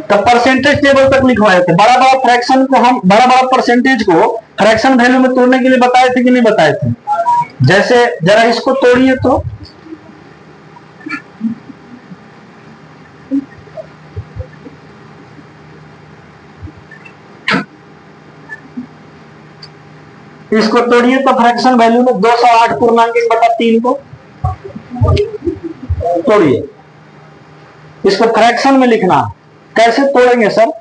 तो percentage table तक लिखवाए थे। बड़ा बड़ा फ्रैक्शन को हम बड़ा बड़ा परसेंटेज को फ्रैक्शन वैल्यू में तोड़ने के लिए बताए थे कि नहीं बताए थे? जैसे जरा इसको तोड़िए तो इसको तोड़िए तो फ्रैक्शन वैल्यू में 208.1/3 को तोड़िए। इसको फ्रैक्शन में लिखना, कैसे तोड़ेंगे सर?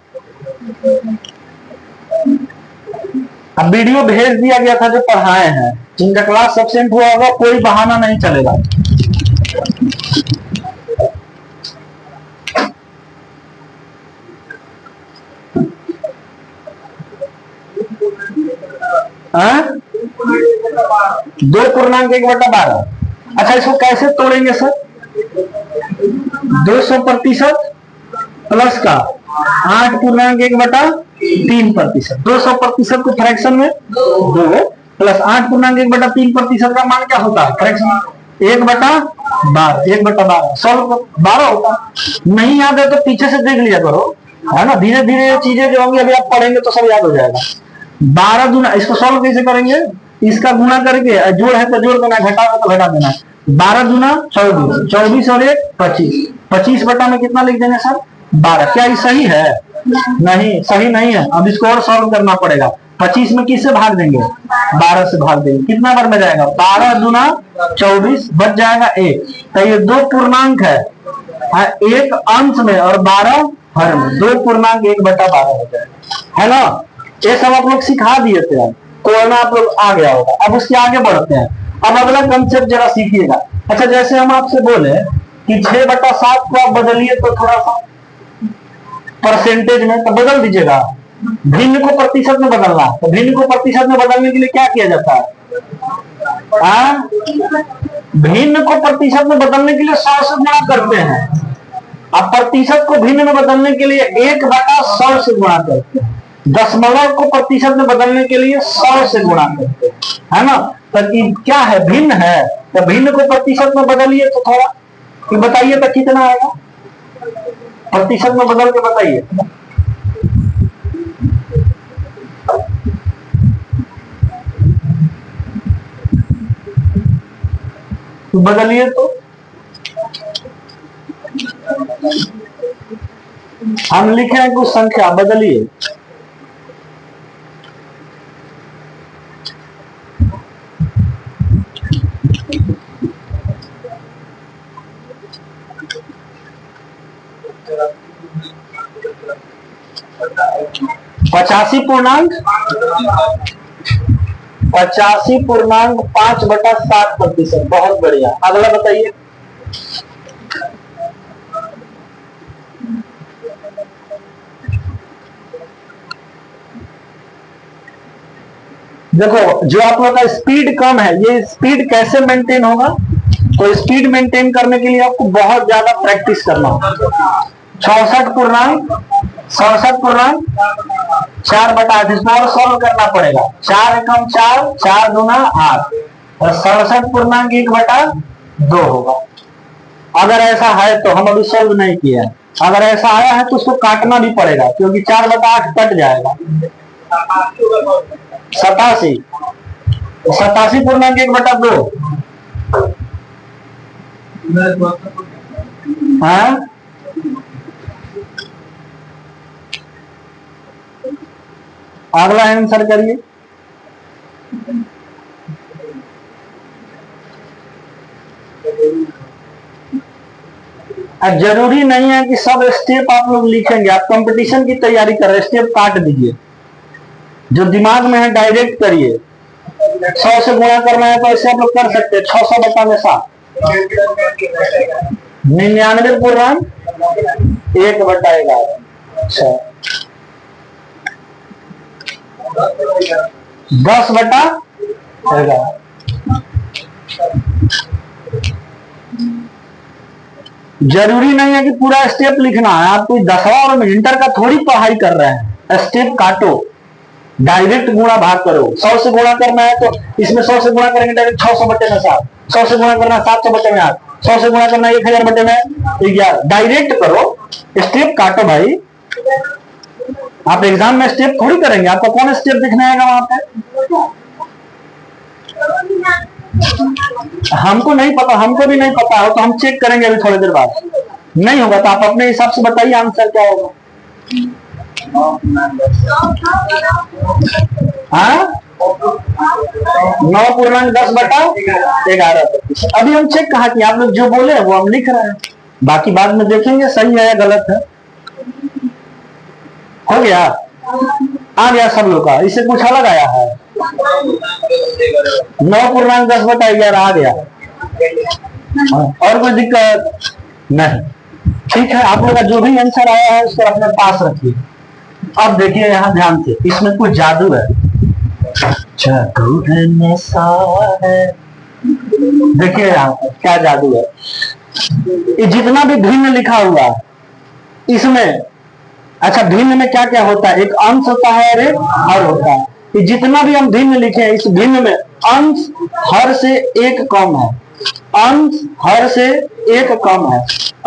अब वीडियो भेज दिया गया था जो पढ़ाए हैं, जिनका क्लास एब्सेंट हुआ होगा कोई बहाना नहीं चलेगा। हाँ? 2.1/12। अच्छा, इसको कैसे तोड़ेंगे सर? 200% प्लस का 8.1/3%। 200% को फ्रैक्शन में 2 प्लस 8.1/3% का मान क्या होता है फ्रैक्शन? 1/12। 1/12 सॉल्व 12 होता। नहीं याद है तो पीछे से देख लिया करो, है ना। धीरे धीरे ये चीजें जो होंगी अभी आप पढ़ेंगे तो सब याद हो जाएगा। 12 गुना, इसको सॉल्व कैसे करेंगे? इसका गुना करके, जोड़ है तो जोड़ देना, घटा है तो घटा देना। 12 गुना 24, 24 और 1 25, 25 बटा में कितना लिख देंगे सर? 12। क्या ये सही है? नहीं, सही नहीं है। अब इसको और सॉल्व करना पड़ेगा। 25 में किससे भाग देंगे? 12 से भाग देंगे। कितना बार में जाएगा? 12 गुना 24 बच जाएगा 1। तो ये 2 पूर्णांक है, 1 अंश में और 12 हर में। 2.1/12 हो जाएगा, है ना। ये सब आप लोग सिखा दिए थे, अब कोरोना आप लोग आ गया होगा। अब उसके आगे बढ़ते हैं। अब अगला कंसेप्ट जरा सीखिएगा। अच्छा, जैसे हम आपसे बोले कि 6/7 को आप बदलिए तो थोड़ा सा परसेंटेज में, तो बदल दीजिएगा। भिन्न को प्रतिशत में बदलना, तो भिन्न को प्रतिशत में बदलने के लिए क्या किया जाता है? भिन्न को प्रतिशत में बदलने के लिए 100 से गुणा करते हैं। अब प्रतिशत को भिन्न में बदलने के लिए 1/100 से गुणा करते हैं। दशमलव को प्रतिशत में बदलने के लिए 100 से गुणा करते हैं, है ना। तो क्या है? भिन्न है, तो भिन्न को प्रतिशत में बदलिए तो थोड़ा बताइए तो कितना आएगा? प्रतिशत में बदल के बताइए। बदलिए तो हम लिखे हैं कुछ संख्या, बदलिए। पचासी पूर्णांक 5/7%। बहुत बढ़िया। अगला बताइए। देखो, जो आप लोग का स्पीड कम है, ये स्पीड कैसे मेंटेन होगा? तो स्पीड मेंटेन करने के लिए आपको बहुत ज्यादा प्रैक्टिस करना होगा। 67.4/8। इसको और सॉल्व करना पड़ेगा। 4 एकम 4, 4 दूना 8 और 67.1/2 होगा। अगर ऐसा है तो, हम अभी सॉल्व नहीं किया है, अगर ऐसा आया है तो उसको काटना भी पड़ेगा, क्योंकि 4/8 कट जाएगा। 87.1/2। हाँ, अगला आंसर करिए। अब जरूरी नहीं है कि सब स्टेप आप लोग लिखेंगे। आप कंपटीशन की तैयारी कर रहे, स्टेप काट दीजिए। जो दिमाग में है डायरेक्ट करिए। 100 से गुणा करना है तो ऐसे आप लोग कर सकते हैं। 600 बटा में 7, 99.1/11। अच्छा, 10/11। जरूरी नहीं है कि पूरा स्टेप लिखना है। आप कोई 10वां और इंटर का थोड़ी पढ़ाई कर रहे हैं। स्टेप काटो, डायरेक्ट गुणा भाग करो। 100 से गुणा करना है तो इसमें 100 से गुणा करेंगे डायरेक्ट 600 बटे में 7, 100 से गुणा करना 700 बटे में 8, 100 से गुणा करना 1000 बटे में 11। डायरेक्ट करो, स्टेप काटो भाई। आप एग्जाम में स्टेप थोड़ी करेंगे, आपको कौन स्टेप दिखने आएगा वहां पे? हमको नहीं पता, हमको भी नहीं पता हो तो हम चेक करेंगे अभी थोड़ी देर बाद। नहीं होगा तो आप अपने हिसाब से बताइए आंसर क्या होगा। हाँ 9.10/11। अभी हम चेक कहा कि आप लोग जो बोले वो हम लिख रहे हैं, बाकी बाद में देखेंगे सही है या गलत है। हो गया, आ गया सब लोग का, इससे कुछ अलग आया है। 9.10/11 आ गया। और कोई दिक्कत नहीं? ठीक है, आप लोग का जो भी आंसर आया है उसको अपने पास रखिए। अब देखिए यहाँ ध्यान से, इसमें कुछ जादू है। जादू है नशा है, देखिए यहाँ पर क्या जादू है। ये जितना भी भिन्न लिखा हुआ है इसमें, अच्छा भिन्न में क्या क्या होता है? एक अंश होता है और एक हर होता है। ये जितना भी हम भिन्न लिखे हैं इस भिन्न में अंश हर से एक कम है, अंश हर से एक कम है,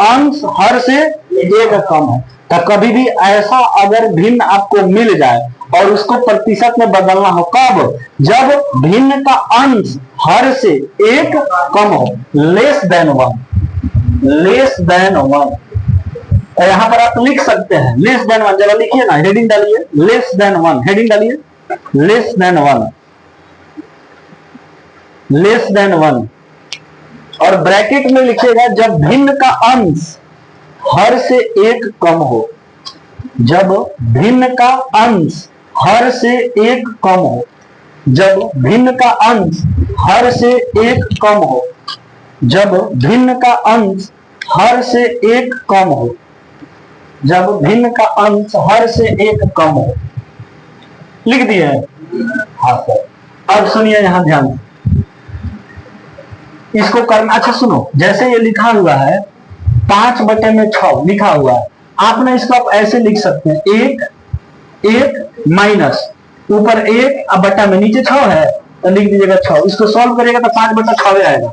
अंश हर से एक कम है। तो कभी भी ऐसा अगर भिन्न आपको मिल जाए और उसको प्रतिशत में बदलना हो, कब? जब भिन्न का अंश हर से एक कम हो, लेस देन 1, लेस देन 1। तो यहाँ पर आप लिख सकते हैं लेस देन 1, जरा लिखिए ना, हेडिंग डालिए लेस देन 1, हेडिंग डालिए लेस देन 1, लेस देन 1, और ब्रैकेट में लिखिएगा जब भिन्न का अंश हर से एक कम हो, जब भिन्न का अंश हर से एक कम हो, जब भिन्न का अंश हर से एक कम हो, जब भिन्न का अंश हर से एक कम हो, जब भिन्न का अंश हर से एक कम हो। लिख दिए? हाँ सर। अब सुनिए यहाँ ध्यान से, इसको करना। अच्छा सुनो, जैसे ये लिखा हुआ है 5/6 लिखा हुआ है, आपने इसको आप ऐसे लिख सकते हैं, एक एक माइनस ऊपर एक, अब बटा में नीचे 6 है तो लिख दीजिएगा 6। इसको सॉल्व करिएगा तो 5/6 आएगा,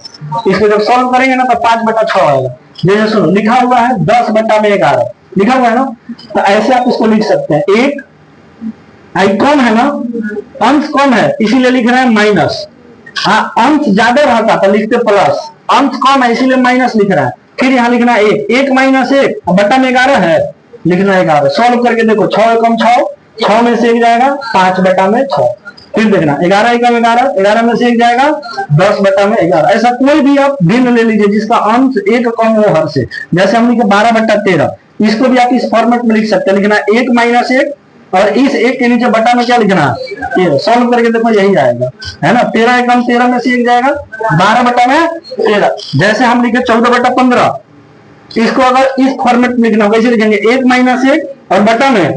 इसको जब सॉल्व करेंगे ना तो 5/6 आएगा। जैसे सुनो लिखा हुआ है 10/11 लिखा हुआ है ना, तो ऐसे आप इसको लिख सकते हैं। एक आई कम है ना, अंश कम है इसीलिए लिख रहे हैं माइनस। हाँ अंश ज्यादा रहता तो लिखते प्लस, अंश कम है इसीलिए माइनस लिख रहा है। फिर यहाँ लिखना एक, एक माइनस एक, बटा में 11 है, लिखना 11। सॉल्व करके देखो 6 एकम 6, 6 में से एक जाएगा 5/6। फिर देखना 11 एकम 11, 11 में से एक जाएगा 10/11। ऐसा कोई भी आप भिन्न ले लीजिए जिसका अंश एक कम हो हर से। जैसे हम लिखे 12/13, इसको भी आप इस फॉर्मेट में लिख सकते हैं, लिखना 1 माइनस 1 और इस एक के नीचे बटा में क्या लिखना है, सॉल्व करके देखो यही आएगा, है ना। 13 एकम 13 में से एक जाएगा 12/13। जैसे हम लिखे 14/15, इसको अगर इस फॉर्मेट में लिखना कैसे लिखेंगे, 1 माइनस 1 और बटा में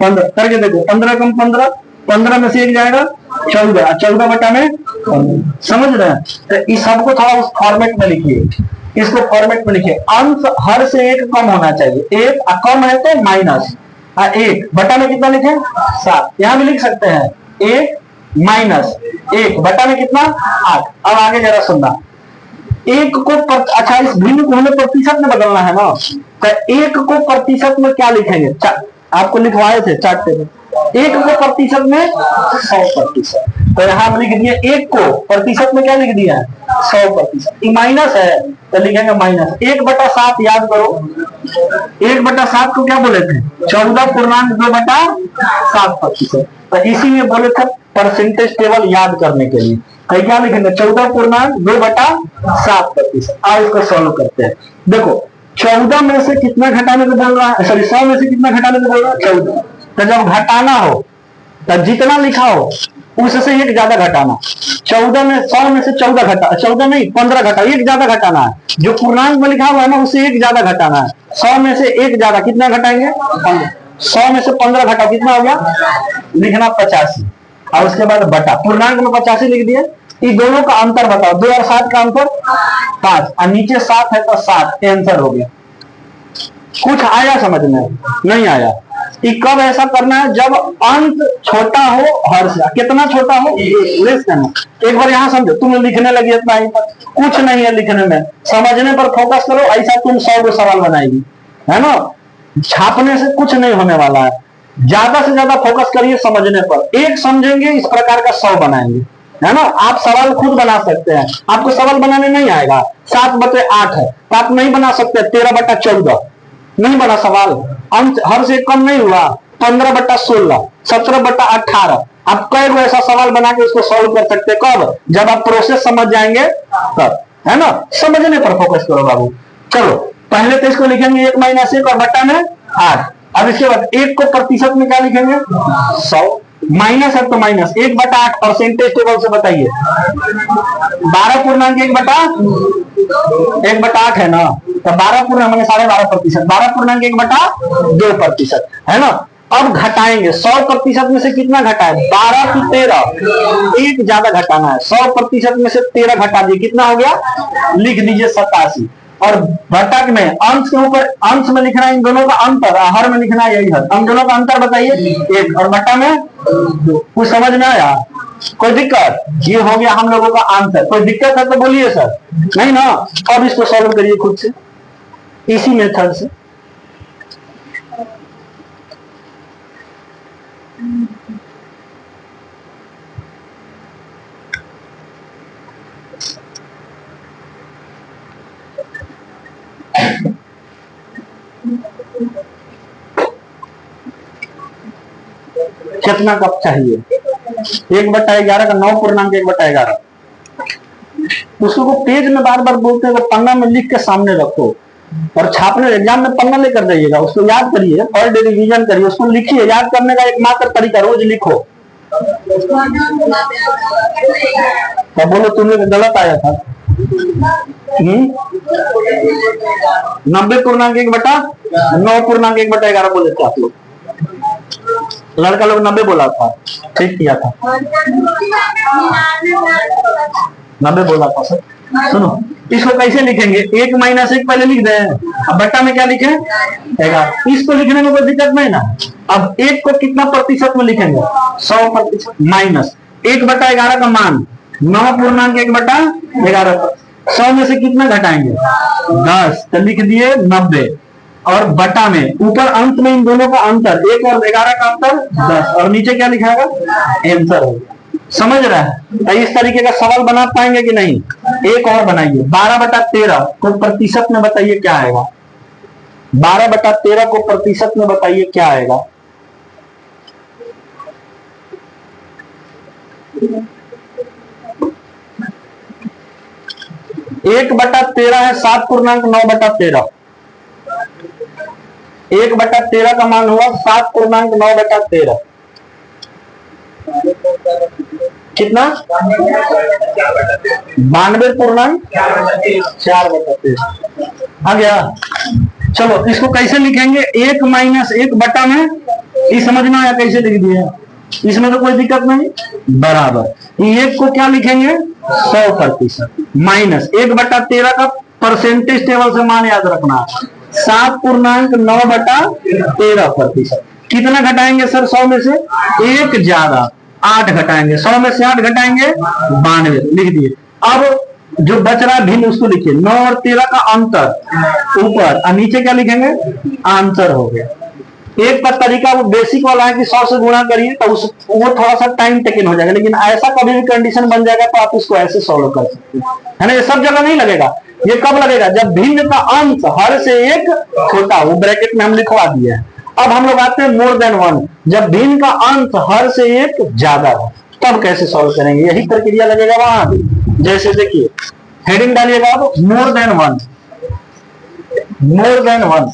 15 करके देखो, 15 एकम 15, 15 में से एक जाएगा 14, 14 बटा में 15। समझ रहे हैं? तो इस सबको थोड़ा उस फॉर्मेट में लिखिए, इसको फॉर्मेट में लिखिए। अंश हर से एक कम होना चाहिए, एक कम है तो माइनस, एक बटा में कितना लिखे 7, यहां भी लिख सकते हैं 1 माइनस 1 बटा में कितना 8। अब आगे जरा सुनना, एक को अच्छा इस भिन्न को हमें प्रतिशत में बदलना है ना, तो एक को प्रतिशत में क्या लिखेंगे, आपको लिखवाए थे चार्ट पे, एक को प्रतिशत में 100%। तो यहाँ हम लिख दिए एक को प्रतिशत में क्या लिख दिया है 100%। माइनस है तो लिखेंगे माइनस 1/7। याद करो 1/7 को क्या बोले थे, 14.2/7%। तो इसीलिए बोले थे परसेंटेज टेबल याद करने के लिए। तो क्या लिखेंगे 14.2/7%। आज इसको सॉल्व करते हैं। देखो 14 में से कितना घटाने को बोल रहा है, सॉरी 100 में से कितना घटाने को बोल रहा है 14। तो जब घटाना हो तो जितना लिखा हो उससे एक ज्यादा घटाना। 14 में 100 में से 14 घटा, 14 नहीं 15 घटा, एक ज्यादा घटाना है। जो पूर्णांक में लिखा हुआ है ना उससे एक ज्यादा घटाना है। 100 में से एक ज्यादा कितना घटाएंगे 100 में से 15 घटाओ कितना हो गया, लिखना 85 और उसके बाद बटा, पूर्णांक में 85 लिख दिए। इन दोनों का अंतर बताओ, 2 और 7 का अंतर 5 और नीचे 7 है तो 7 आंसर हो गया। कुछ आया समझ में? नहीं आया। कि कब ऐसा करना है, जब अंत छोटा हो हर से, कितना छोटा हो लेस देन। एक बार यहाँ समझो, तुम लिखने लगी इतना ही पर कुछ नहीं है लिखने में, समझने पर फोकस करो, ऐसा तुम 100 सवाल बनाएगी, है ना। छापने से कुछ नहीं होने वाला है, ज्यादा से ज्यादा फोकस करिए समझने पर। एक समझेंगे इस प्रकार का 100 बनाएंगे, है ना। आप सवाल खुद बना सकते हैं, आपको सवाल बनाने नहीं आएगा, 7/8 है तो आप नहीं बना सकते, 13/14 नहीं बना सवाल, अंत हर से कम नहीं हुआ, 15/16, 17/18। आप कई गो ऐसा सवाल बना के उसको सॉल्व कर सकते हैं। कब? जब आप प्रोसेस समझ जाएंगे तब, है ना। समझने पर फोकस करो बाबू। चलो पहले तो इसको लिखेंगे 1 - 1 और बट्टा में 8। अब इसके बाद 1 को प्रतिशत में क्या लिखेंगे? 100। माइनस है तो माइनस 1/8 परसेंटेज टेबल से बताइए। 12.1/1/8 है ना, तो 12.12% 12.1/2% है ना। अब घटाएंगे 100% में से कितना घटाए? 12 की 13, एक ज्यादा घटाना है। 100% में से 13 घटा दिए, कितना हो गया? लिख दीजिए 87। और घटक में अंश के ऊपर अंश में लिखना है इन दोनों का अंतर, हर में लिखना है यही हर। इन दोनों का अंतर बताइए 1 और बट्टा में 2। कुछ समझ में आया? कोई दिक्कत? ये हो गया हम लोगों का आंसर। कोई दिक्कत है तो बोलिए सर, नहीं ना। अब इसको सॉल्व करिए खुद से इसी मेथड से। कितना कप चाहिए? 1/11 का 9.1/11। उसको पेज में बार बार बोलते हैं, पन्ना में लिख के सामने रखो और छापने एग्जाम में पन्ना लेकर जाइएगा, उसको याद करिए और डे रिवीजन करिए, उसको लिखिए। याद करने का एकमात्र तरीका रोज लिखो। तो बोलो तुमने गलत आया था। 90.1/9.1/11 बोले थे आप लोग। लड़का लोग 90 बोला था, ठीक किया था, 90 बोला था सर। सुनो इसको कैसे लिखेंगे? 1 - 1 पहले लिख दें, अब बट्टा में क्या लिखे? 11। इसको लिखने में कोई दिक्कत नहीं ना। अब 1 को कितना प्रतिशत में लिखेंगे? 100% माइनस 1/11 का मान 9.1/11। 100 में से कितना घटाएंगे? 10, तो लिख दिए 90। और बटा में ऊपर अंत में इन दोनों का अंतर 1 और 11 का अंतर 10, और नीचे क्या लिखा है? आंसर हो गया। समझ रहा है? तो इस तरीके का सवाल बना पाएंगे कि नहीं? एक और बनाइए। 12/13 को प्रतिशत में बताइए क्या आएगा? 12/13 को प्रतिशत में बताइए क्या आएगा? एक बटा 13 है 7.9/13। 1/13 का मान हुआ 7.9/13। कितना? 92.4/13 आ गया। चलो इसको कैसे लिखेंगे? 1 - 1 बटा में, ये समझना है कैसे लिख दिए, इसमें तो कोई दिक्कत नहीं। बराबर 1 को क्या लिखेंगे? 100% माइनस 1/13 का परसेंटेज टेबल से मान याद रखना 7.9/13%। कितना घटाएंगे सर 100 में से? 1 ज्यादा 8 घटाएंगे। 100 में से 8 घटाएंगे 92, लिख दिए। अब जो बच रहा है भिन्न उसको लिखिए। 9 और 13 का अंतर ऊपर और नीचे क्या लिखेंगे? आंसर हो गया। एक का तरीका वो बेसिक वाला है कि 100 से गुणा करिए, तो वो थोड़ा सा टाइम टेकन हो जाएगा, लेकिन ऐसा कभी भी कंडीशन बन जाएगा तो आप इसको ऐसे सॉल्व कर सकते हैं, है ना। ये सब जगह नहीं लगेगा। ये कब लगेगा? जब भिन्न का अंश हर से एक छोटा, वो ब्रैकेट में हम लिखवा दिए हैं। अब हम लोग आते हैं मोर देन 1, जब भिन्न का अंश हर से एक ज्यादा हो, तब कैसे सॉल्व करेंगे? यही प्रक्रिया लगेगा वहां भी। जैसे देखिए हेडिंग डालिएगा आप मोर देन 1, मोर देन 1,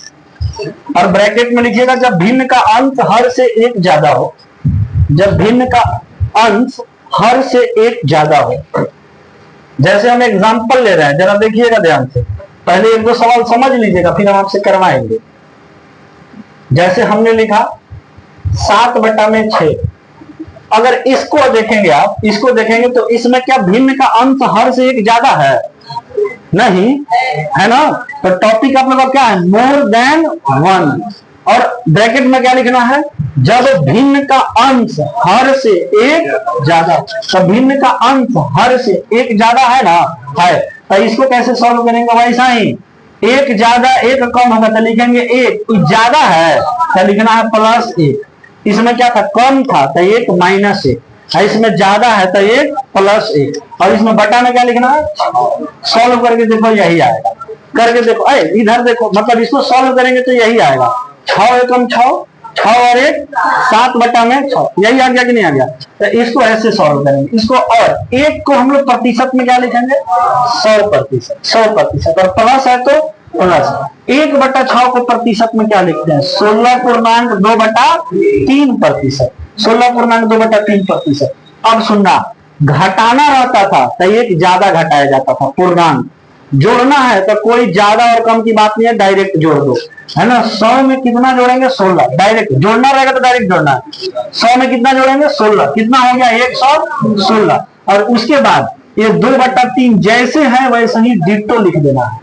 और ब्रैकेट में लिखिएगा जब भिन्न का अंश हर से एक ज्यादा हो, जब भिन्न का अंश हर से एक ज्यादा हो। जैसे हम एग्जांपल ले रहे हैं, जरा देखिएगा ध्यान से, पहले 1-2 सवाल समझ लीजिएगा फिर हम आपसे करवाएंगे। जैसे हमने लिखा 7/6, अगर इसको देखेंगे आप, इसको देखेंगे तो इसमें क्या भिन्न का अंश हर से एक ज्यादा है? नहीं, है ना। तो टॉपिक आप लोग का क्या है? मोर देन 1, और ब्रैकेट में क्या लिखना है? जब भिन्न का अंश हर से एक ज्यादा। तो भिन्न का अंश हर से एक ज्यादा है ना, है। तो इसको कैसे सॉल्व करेंगे? वैसा ही एक ज्यादा एक कम होगा तो लिखेंगे एक, ज्यादा है तो लिखना है प्लस एक, इसमें क्या था कम था तो एक माइनस एक, इसमें ज्यादा है तो एक प्लस एक, और इसमें बटा में क्या लिखना है, सॉल्व करके देखो यही आएगा, करके देखो इधर देखो, मतलब इसको सॉल्व करेंगे तो यही आएगा, 6 एकम 6, 6 और 1 7 बटा में 6, यही आ गया कि नहीं आ गया। तो इसको ऐसे सॉल्व करेंगे इसको, और एक को हम लोग प्रतिशत में क्या लिखेंगे 100%, 100%, और प्लस है तो प्लस 1 बटा 6 को प्रतिशत में क्या लिखते हैं 16.2 बटा 3%, 16.2 बटा 3%। अब सुनना, घटाना रहता था तो एक ज्यादा घटाया जाता था पूर्णांक, जोड़ना है तो कोई ज्यादा और कम की बात नहीं है, डायरेक्ट जोड़ दो, है ना। 100 में कितना जोड़ेंगे 16, डायरेक्ट जोड़ना रहेगा तो डायरेक्ट जोड़ना है, 100 में कितना जोड़ेंगे 16, कितना हो गया 116, और उसके बाद ये 2 बटा 3 जैसे है वैसे ही डिट्टो लिख देना है,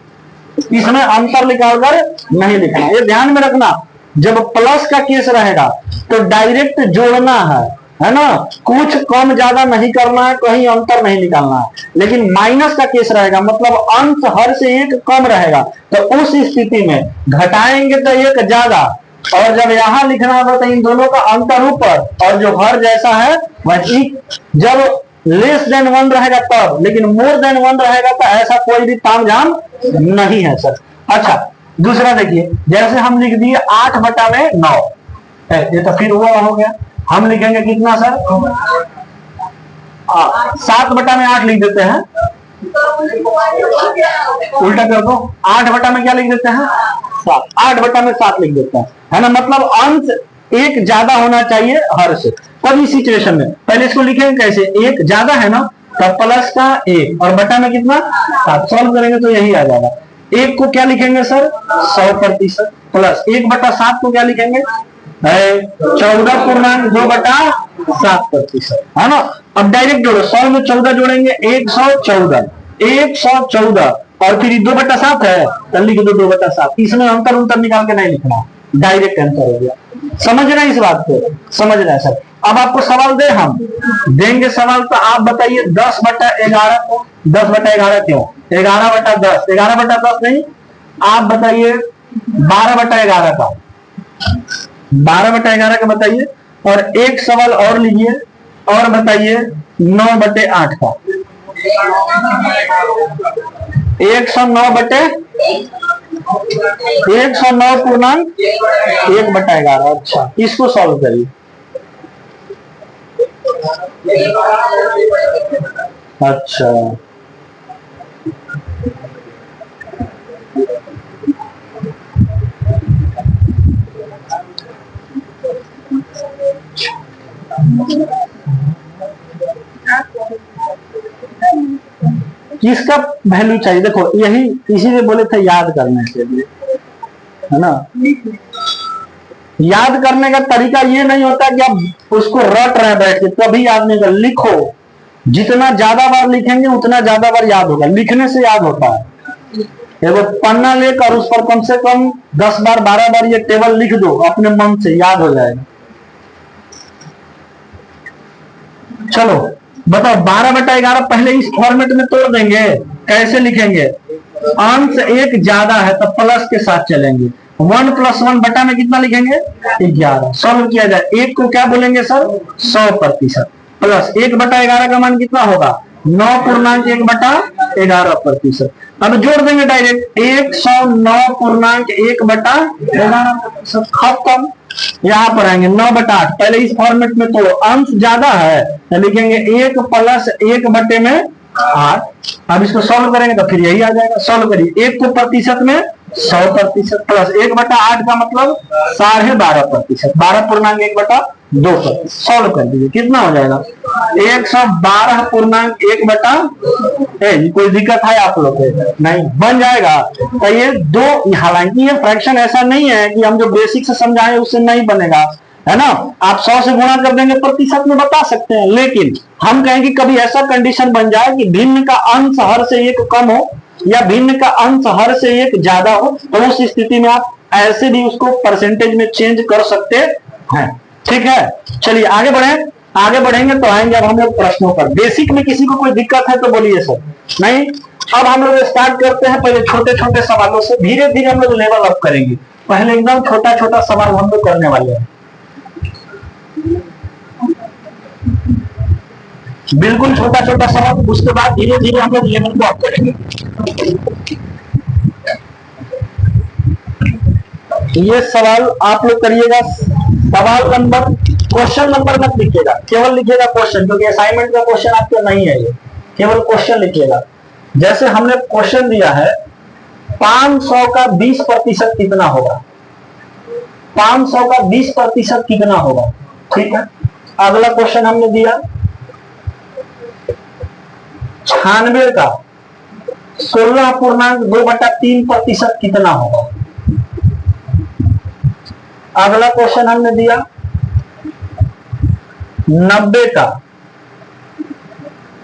इसमें अंतर निकालकर नहीं लिखना, ये ध्यान में रखना। जब प्लस का केस रहेगा तो डायरेक्ट जोड़ना है ना, कुछ कम ज्यादा नहीं करना है, कहीं अंतर नहीं निकालना है। लेकिन माइनस का केस रहेगा, मतलब अंश हर से एक कम रहेगा, तो उस स्थिति में घटाएंगे तो एक ज्यादा, और जब यहां लिखना होगा तो इन दोनों का अंतर ऊपर, और जो हर जैसा है वही, जब लेस देन 1 रहेगा तब, लेकिन मोर देन 1 रहेगा तो ऐसा कोई भी तामझाम नहीं है सर। अच्छा दूसरा देखिए, जैसे हम लिख दिए 8 बटा में 9, ये तो फिर हुआ हो गया, हम लिखेंगे कितना सर 7 बटा में 8 लिख देते हैं, उल्टा कर दो, 8 बटा में क्या लिख देते हैं 7, 8 बटा में 7 लिख देते हैं, है ना। मतलब अंश एक ज्यादा होना चाहिए हर से, तब इस सिचुएशन में पहले इसको लिखेंगे कैसे, एक ज्यादा है ना, तब प्लस का एक और बटा में कितना 7, सॉल्व करेंगे तो यही आ जाएगा। एक को क्या लिखेंगे सर 100%, प्लस 1 बटा 7 को क्या लिखेंगे 14.2 बटा 7%, है ना। अब डायरेक्ट जोड़ो, 100 में 14 जोड़ेंगे 114, 114, और फिर 2 बटा 7 है तो लिख दो 2 बटा 7, इसमें अंतर अंतर निकाल के नहीं लिखना, डायरेक्ट आंसर हो गया। समझ रहे हैं इस बात को, समझ रहे हैं सर। अब आपको सवाल दे, हम देंगे सवाल, तो आप बताइए 10 बटा 11 को 10 बटा 11 क्यों, 11 बटा 10, 11 बटा 10 नहीं, आप बताइए 12 बटा 11 का, 12 बटा 11 का बताइए, और एक सवाल और लीजिए और बताइए 9 बटे 8 का, 109 बटे 109.1 बटा 11। अच्छा इसको सॉल्व करिए, अच्छा किसका वैल्यू चाहिए, देखो यही इसीलिए बोले थे याद करने के लिए, है ना। याद करने का तरीका ये नहीं होता कि आप उसको रट रहे बैठ के, तभी याद नहीं कर, लिखो, जितना ज्यादा बार लिखेंगे उतना ज्यादा बार याद होगा, लिखने से याद होता है। एगो पन्ना लेकर उस पर कम से कम 10 बार 12 बार ये टेबल लिख दो, अपने मन से याद हो जाएगा। चलो बताओ 12 बटा 11 पहले इस फॉर्मेट में तोड़ देंगे, कैसे लिखेंगे, अंश एक ज्यादा है तो प्लस के साथ चलेंगे, 1 + 1 बटा में कितना लिखेंगे 11, सॉल्व किया जाए, एक को क्या बोलेंगे सर 100%, प्लस 1 बटा 11 का मान कितना होगा 9.1 बटा 11%। अब जोड़ देंगे डायरेक्ट 109.1 बटा 11%, खत्म। यहाँ पर आएंगे 9 बटा 8, पहले इस फॉर्मेट में तो अंश ज्यादा है तो लिखेंगे 1 + 1 बटे में 8। अब इसको सॉल्व करेंगे तो फिर यही आ जाएगा, सॉल्व करिए, 1 को प्रतिशत में 100%, प्लस 1 बटा 8 का मतलब 12.5%, 12.1 बटा 2%, सॉल्व कर दीजिए, कितना हो जाएगा 112.1 बटा, कोई दिक्कत है आप लोग को नहीं, बन जाएगा। तो ये दो, हालांकि ये फ्रैक्शन ऐसा नहीं है कि हम जो बेसिक से समझाएं उससे नहीं बनेगा, है ना, आप 100 से गुणा कर देंगे प्रतिशत में बता सकते हैं, लेकिन हम कहें कि कभी ऐसा कंडीशन बन जाए कि भिन्न का अंश हर से एक कम हो या भिन्न का अंश हर से एक ज्यादा हो, तो उस स्थिति में आप ऐसे भी उसको परसेंटेज में चेंज कर सकते हैं। ठीक है, चलिए आगे बढ़े, आगे बढ़ेंगे तो आएंगे अब हम लोग प्रश्नों पर। बेसिक में किसी को कोई दिक्कत है तो बोलिए सर, नहीं अब हम लोग स्टार्ट करते हैं पहले छोटे छोटे सवालों से, धीरे धीरे हम लोग लेवल अप करेंगे। पहले एकदम छोटा छोटा सवाल हम लोग करने वाले हैं, बिल्कुल छोटा छोटा सवाल, उसके बाद धीरे धीरे हम लोग लेवल को अप करेंगे। ये सवाल आप लोग करिएगा। सवाल नंबर, क्वेश्चन नंबर मत लिखिएगा, केवल लिखिएगा क्वेश्चन, क्योंकि असाइनमेंट का क्वेश्चन आपके नहीं है, ये केवल क्वेश्चन लिखिएगा। जैसे हमने क्वेश्चन दिया है 500 का 20% कितना होगा, 500 का 20% कितना होगा, ठीक है। अगला क्वेश्चन हमने दिया 96 का 16.2/3% कितना होगा। अगला क्वेश्चन हमने दिया 90 का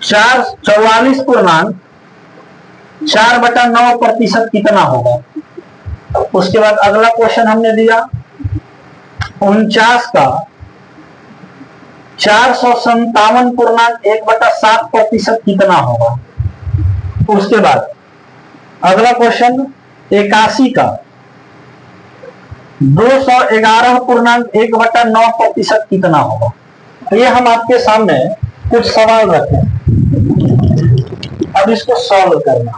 44.9% कितना होगा। उसके बाद अगला क्वेश्चन हमने दिया 49 का 457.1/7% कितना होगा। उसके बाद अगला क्वेश्चन 81 का 211.1/9% कितना होगा। ये हम आपके सामने कुछ सवाल रखे, अब इसको सॉल्व करना।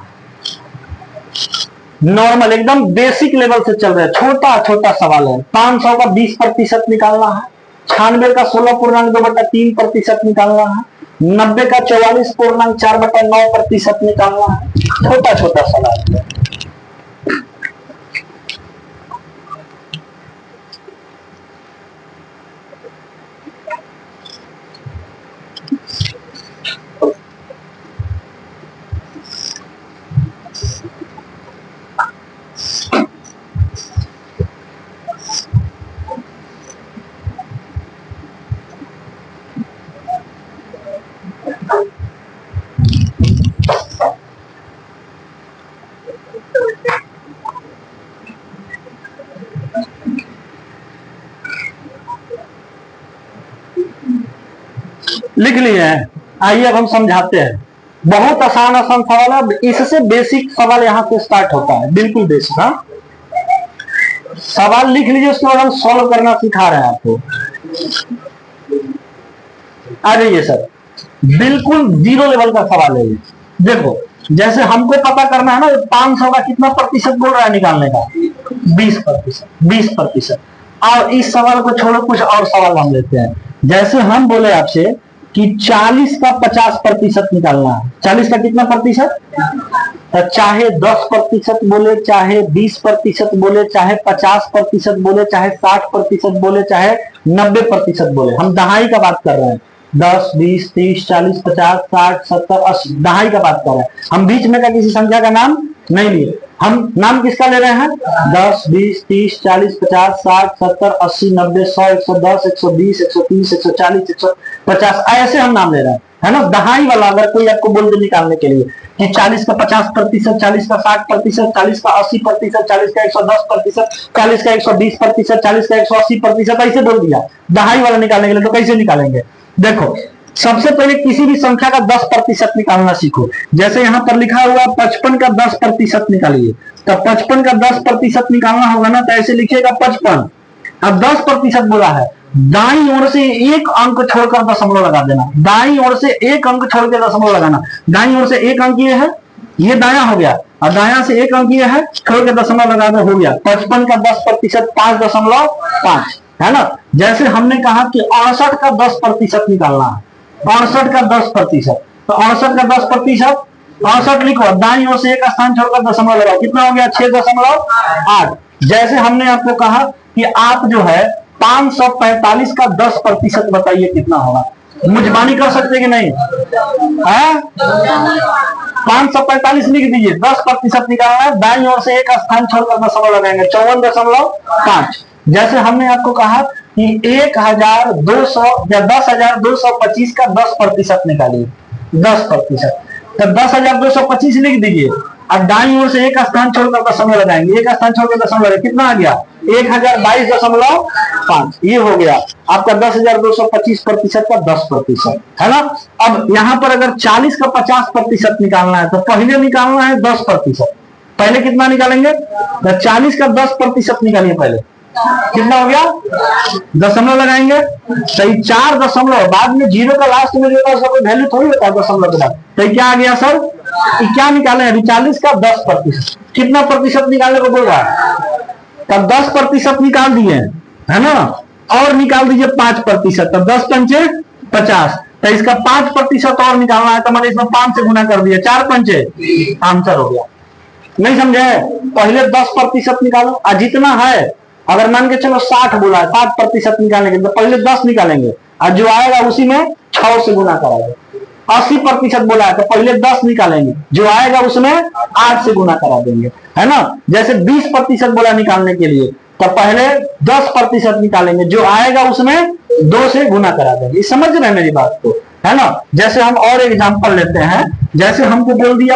नॉर्मल एकदम बेसिक लेवल से चल रहा है, छोटा छोटा सवाल है। 500 का 20% निकालना है, 96 का 16.2/3% निकालना है, 90 का 44.4/9% निकालना है। छोटा छोटा सवाल है। लिख लिए हैं, आइए अब हम समझाते हैं। बहुत आसान आसान सवाल है, इससे बेसिक सवाल यहां से स्टार्ट होता है, बिल्कुल बेसिक। हाँ, सवाल लिख लीजिए, उसके बाद हम सॉल्व करना सिखा रहे हैं आपको। आ जाइए सर, बिल्कुल जीरो लेवल का सवाल है ये। देखो, जैसे हमको पता करना है ना 500 का कितना प्रतिशत बोल रहा है निकालने का, 20%। 20%। और इस सवाल को छोड़ो, कुछ और सवाल हम लेते हैं। जैसे हम बोले आपसे कि 40 का 50% निकालना है। 40 का कितना प्रतिशत, तो चाहे 10% बोले, चाहे 20% बोले, चाहे 50% बोले, चाहे 60% बोले, चाहे 90% बोले, हम दहाई का बात कर रहे हैं। 10, 20, 30, 40, 50, 60, 70, 80 दहाई का बात कर रहे हैं। हम बीच में का किसी संख्या का नाम नहीं लिए। हम नाम किसका ले रहे हैं? 10, 20, 30, 40, 50, 60, 70, 80, 90, 100, 110, 120, 130, 140, 150, ऐसे हम नाम ले रहे हैं, है ना। दहाई वाला अगर कोई आपको बोल दे निकालने के लिए कि 40 का 50%, 40 का 60%, 40 का 80%, 40 का 110%, 40 का 120%, 40 का 180%, ऐसे बोल दिया दहाई वाला निकालने के लिए, तो कैसे निकालेंगे? देखो, सबसे पहले किसी भी संख्या का 10% निकालना सीखो। जैसे यहां पर लिखा हुआ 55 का 10% निकालिए, तो 55 का 10% निकालना होगा ना, तो ऐसे लिखिएगा 55। अब 10% बोला है, दाईं ओर से एक अंक छोड़कर दशमलव लगा देना। दाईं ओर से एक अंक छोड़ के दशमलव लगाना। दाईं ओर से एक अंक ये है, ये दाया हो गया, और दाया से एक अंक ये है, छोड़ के दशमलव लगा दो, हो गया 55 का 10%, 5.5 है ना। जैसे हमने कहा कि 68 का 10% निकालना है, 68 का 10%, तो 68 का 10%, 68 लिखो, दाईं ओर से एक स्थान छोड़कर दशमलव लगाओ, कितना हो गया? 6.8। जैसे हमने आपको कहा कि आप जो है 545 का 10% बताइए कितना होगा। मुजबानी कर सकते कि नहीं है? 545 लिख दीजिए, 10% निकालना है, दाईं ओर से एक स्थान छोड़कर दशमलव लगाएंगे, 54.5। जैसे हमने आपको कहा कि 1200 या 10,225 का 10% निकालिए, 10%, तो 10,225 लिख दीजिए, और दाईं ओर से एक स्थान छोड़कर दशमलव लगाएंगे, एक स्थान छोड़कर दशमलव लगाएंगे, कितना आ गया? 1022.5, ये हो गया। आपका 10,225% का 10% है ना। अब यहाँ पर अगर 40 का 50% निकालना है तो पहले निकालना है 10%। पहले कितना निकालेंगे, तो 40 का 10% निकालिए पहले, कितना हो गया, दशमलव लगाएंगे, सही 4 दशमलव, बाद में जीरो का लास्ट में जो उसका कोई वैल्यू थोड़ी होता है दशमलव के बाद। तो क्या आ गया सर, क्या निकाले अभी 40 का 10%, कितना प्रतिशत निकालने को बोल रहा है, तब 10% निकाल दिए है ना, और निकाल दीजिए 5%, तब 10 पंचे 50, तो इसका 5% और निकालना है, तो मैंने इसमें 5 से गुना कर दिया, 4 पंचे आंसर हो गया। नहीं समझे, पहले 10% निकालो, और जितना है अगर मान के चलो 60 बोला है, 60% निकालने के तो पहले 10 निकालेंगे, और जो आएगा उसी में 6 से गुना कराएंगे। 80% बोला है तो पहले 10 निकालेंगे, जो आएगा उसमें 8 से गुना करा देंगे, है ना। जैसे 20% बोला निकालने के लिए, तो पहले 10% निकालेंगे, जो आएगा उसमें 2 से गुना करा देंगे। समझ रहे हैं मेरी बात को, है ना। जैसे हम और एग्जांपल लेते हैं, जैसे हमको बोल दिया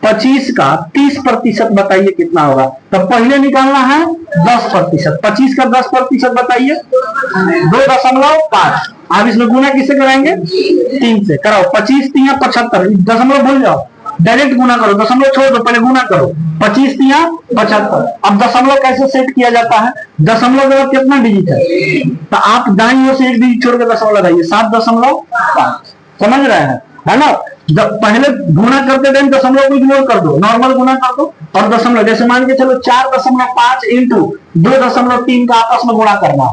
25 का 30% बताइए कितना होगा, तो पहले निकालना है 10%, 25 का 10% बताइए 2.5। आप इसमें गुना किससे कराएंगे, 3 से कराओ, 25 3 75, दशमलव भूल जाओ, डायरेक्ट गुना करो, दशमलव छोड़ दो, पहले गुना करो, 25 3 75। अब दशमलव कैसे सेट किया जाता है, दशमलव के बाद कितना डिजिट है, तो आप दाईं ओर से एक डिजिट छोड़ के दशमलव लगाइए, 7.5, समझ रहे हैं, है ना। पहले गुना करते टाइम दशमलव को इग्नोर कर दो, नॉर्मल गुना कर दो, और दशमलव जैसे मान के चलो 4.5 इंटू 2.3 का आपस में गुणा करना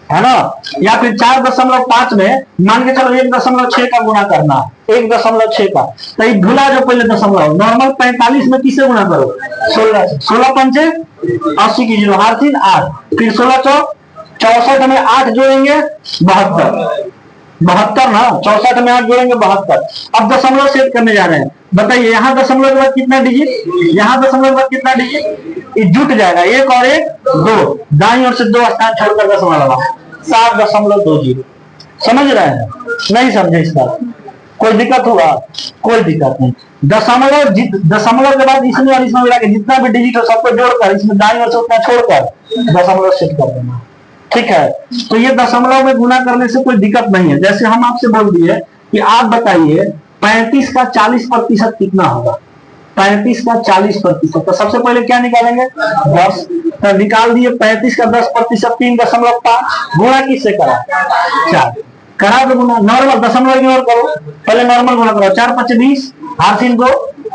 है ना, या फिर 4.5 में मान के चलो 1.6 का गुणा करना, 1.6 का, तो ये भूला जो पहले दशमलव, नॉर्मल 45 में किससे गुणा करो, 16 पंचे 80 की जीरो, हार 3 8, फिर 16 चौक 64 में 8 जोड़ेंगे 72 ना, 64 में 8 जोड़ेंगे 72। अब दशमलव सेट करने जा रहे हैं, बताइए यहाँ दशमलव के बाद कितना डिजिट, यहाँ दशमलव के बाद कितना डिजिट, ये जुट जाएगा, 1 और 1 2, दाईं ओर से 2 स्थान छोड़कर दशमलव लगा, 7.20। समझ रहे हैं, नहीं समझे इसका कोई दिक्कत हुआ, कोई दिक्कत नहीं। दशमलव के बाद इसमें और इसमें मिला के जितना भी डिजिट हो सबको जोड़कर इसमें दाईं ओर से उतना छोड़कर दशमलव सेट कर देना, ठीक है। तो ये दशमलव में गुना करने से कोई दिक्कत नहीं है। जैसे हम आपसे बोल दिए कि आप बताइए 35 का 40% कितना होगा, 35 का 40%, तो सबसे पहले क्या निकालेंगे 10, तो निकाल दिए 35 का 10%, 3.5 गुणा किससे करा 4, करा दो गुना, नॉर्मल दशमलव इग्नोर करो, पहले नॉर्मल गुणा करो, 4 5 20, हाथ 3 2,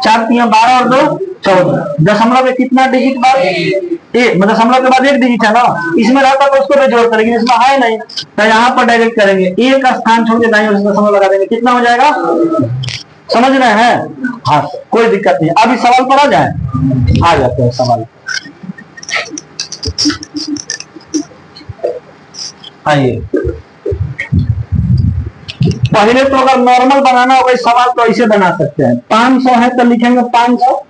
4 3 12 और 2 14, दशमलव में कितना डिजिट बाद एक, दशमलव के बाद एक डिजिट है ना, इसमें रहता तो उसको जोड़ करेंगे, इसमें है नहीं तो यहाँ पर डायरेक्ट करेंगे, एक का स्थान छोड़ के दाईं ओर से दशमलव लगा देंगे, कितना हो जाएगा, समझ रहे हैं, हाँ कोई दिक्कत नहीं। अभी सवाल पर आ जाए, आ जाते हैं सवाल, आइए। पहले तो अगर नॉर्मल बनाना होगा इस सवाल तो ऐसे बना सकते हैं, 500 है तो लिखेंगे 500,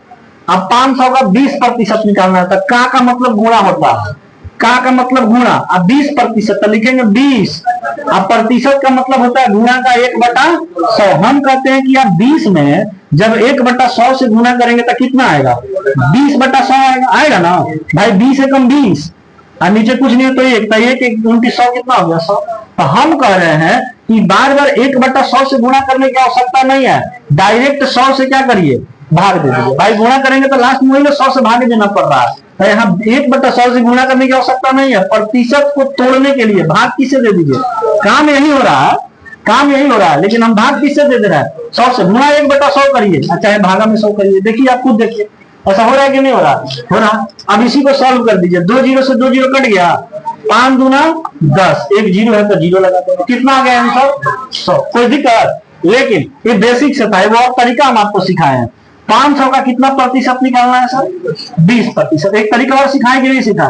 अब 500 का 20% निकालना है, तो का मतलब गुणा होता है, का मतलब गुणा, अब 20% तो लिखेंगे 20, अब प्रतिशत का मतलब होता है गुणा का 1/100। हम कहते हैं कि आप 20 में जब 1/100 से गुणा करेंगे तो कितना आएगा, 20/100 आएगा ना भाई, 20 से कम 20, और नीचे कुछ नहीं है तो 1, तो 1 उनकी 100 कितना हो गया 100। तो हम कह रहे हैं कि बार बार 1/100 से गुणा करने की आवश्यकता नहीं है, डायरेक्ट 100 से क्या करिए भाग दे दीजिए, भाई गुणा करेंगे तो लास्ट में 100 से भाग देना पड़ रहा है, तो यहाँ 1/100 से गुणा करने की आवश्यकता नहीं है, प्रतिशत को तोड़ने के लिए भाग किससे दे दीजिए, काम यही हो रहा है, काम यही हो रहा है, लेकिन हम भाग किससे दे रहे हैं 100 से, गुणा 1/100 करिए, चाहे भागा में 100 करिए, देखिए आप खुद देखिए ऐसा हो रहा है कि नहीं हो रहा, हो रहा। अब इसी को सॉल्व कर दीजिए, 2 जीरो से 2 जीरो कट गया, 5 दूना 10, एक जीरो है तो जीरो लगा दो, कितना आ गया आंसर 100, कोई दिक्कत। लेकिन ये बेसिक से था, वो और तरीका हम आपको सिखाए हैं। 500 का कितना प्रतिशत निकालना है सर, 20%। एक तरीका और सिखाए कि नहीं सिखा,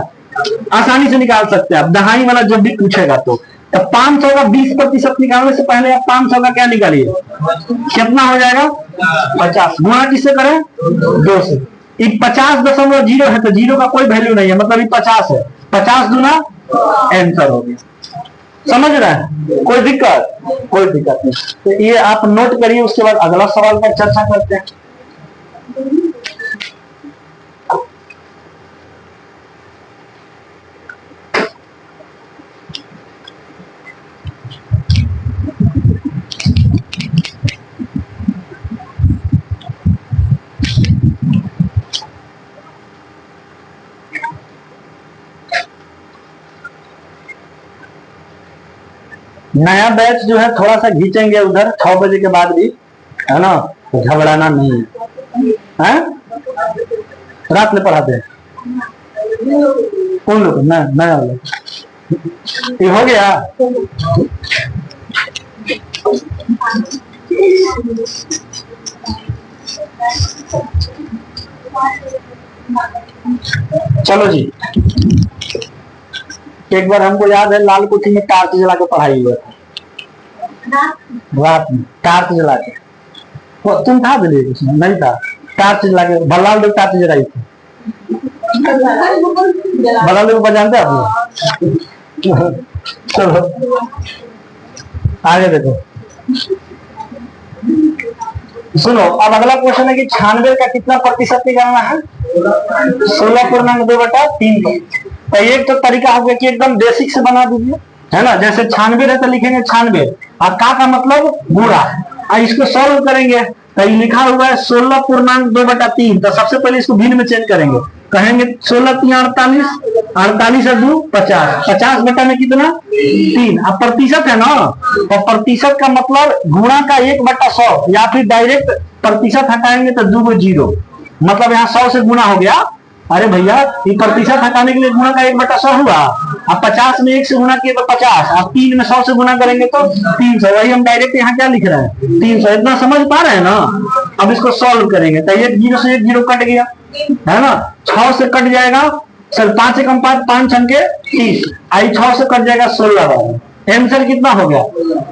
आसानी से निकाल सकते हैं आप, दहाई वाला जब भी पूछेगा तो 500 का 20% निकालने से पहले आप 500 का क्या निकालिए, कितना हो जाएगा 50, गुणा किससे करें 2 से, 50.0 है तो जीरो का कोई वैल्यू नहीं है, मतलब ये 50 है, 50 दूना आंसर हो गया, समझ रहे हैं, कोई दिक्कत, कोई दिक्कत नहीं। तो ये आप नोट करिए, उसके बाद अगला सवाल पर चर्चा करते हैं। नया बैच जो है थोड़ा सा घींचेंगे उधर 6 बजे के बाद भी, है ना, तो घबराना नहीं है। रात में पढ़ाते हैं कौन लोग? नया वाले ये हो गया। चलो जी, एक बार हमको याद है लाल कोठी में टार्च जला के पढ़ाई हुआ था, रात में टार्च जला के। तुम था दिल्ली? उसमें नहीं था। टार्च जला के भल्लाल लोग टार्च जलाई थी। भल्लाल लोग जानते आप लोग? चलो आगे देखो, सुनो। अब अगला क्वेश्चन है कि 96 का कितना प्रतिशत निकालना है? 16.2/3। तो एक तो तरीका हो गया कि एकदम बेसिक से बना दीजिए, है ना। जैसे 96 है तो लिखेंगे 96 और का मतलब गुणा। और इसको सॉल्व करेंगे तो लिखा हुआ है 16.2/3। तो सबसे पहले इसको भिन्न में चेंज करेंगे, कहेंगे 16×3 48, 48 और 2 50, 50 बटा में कितना 3। अब प्रतिशत है ना, तो प्रतिशत का मतलब गुणा का 1/100, या फिर डायरेक्ट प्रतिशत हटाएंगे तो 2 0, मतलब यहाँ 100 से गुणा हो गया। अरे भैया, ये प्रतिशत हटाने के लिए गुणा का 1/100 हुआ। अब 50 में 1 से गुणा किए तो 50, अब 3 में 100 से गुणा करेंगे तो 300। वही हम डायरेक्ट यहाँ क्या लिख रहे हैं 300। इतना समझ पा रहे हैं ना। अब इसको सॉल्व करेंगे तो 1 0 से 1 0 कट गया, है ना। 6 से कट जाएगा, सर 5 से कम 5 छंके 30, आई 6 से कट जाएगा 16। आंसर कितना हो गया।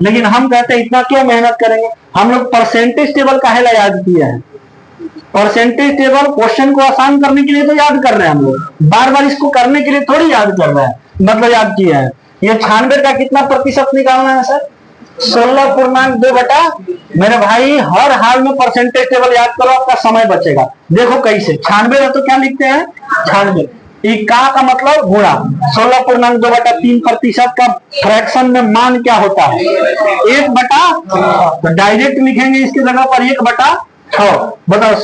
लेकिन हम कहते हैं इतना क्यों मेहनत करेंगे, हम लोग परसेंटेज टेबल काहे ला याद किए हैं। परसेंटेज टेबल क्वेश्चन को आसान करने के लिए तो याद कर रहे हैं हम लोग, बार बार इसको करने के लिए थोड़ी याद कर रहे हैं, मतलब याद किए हैं। ये 96 का कितना प्रतिशत निकालना है सर? 16.2 मेरे भाई हर हाल में परसेंटेज टेबल याद करो, आपका समय बचेगा। देखो कैसे 96 है तो क्या लिखते हैं 96, का मतलब गुणा 16.2/3 प्रतिशत का फ्रैक्शन में मान क्या होता है 1/, तो डायरेक्ट लिखेंगे इसकी जगह पर 1/6। बताओ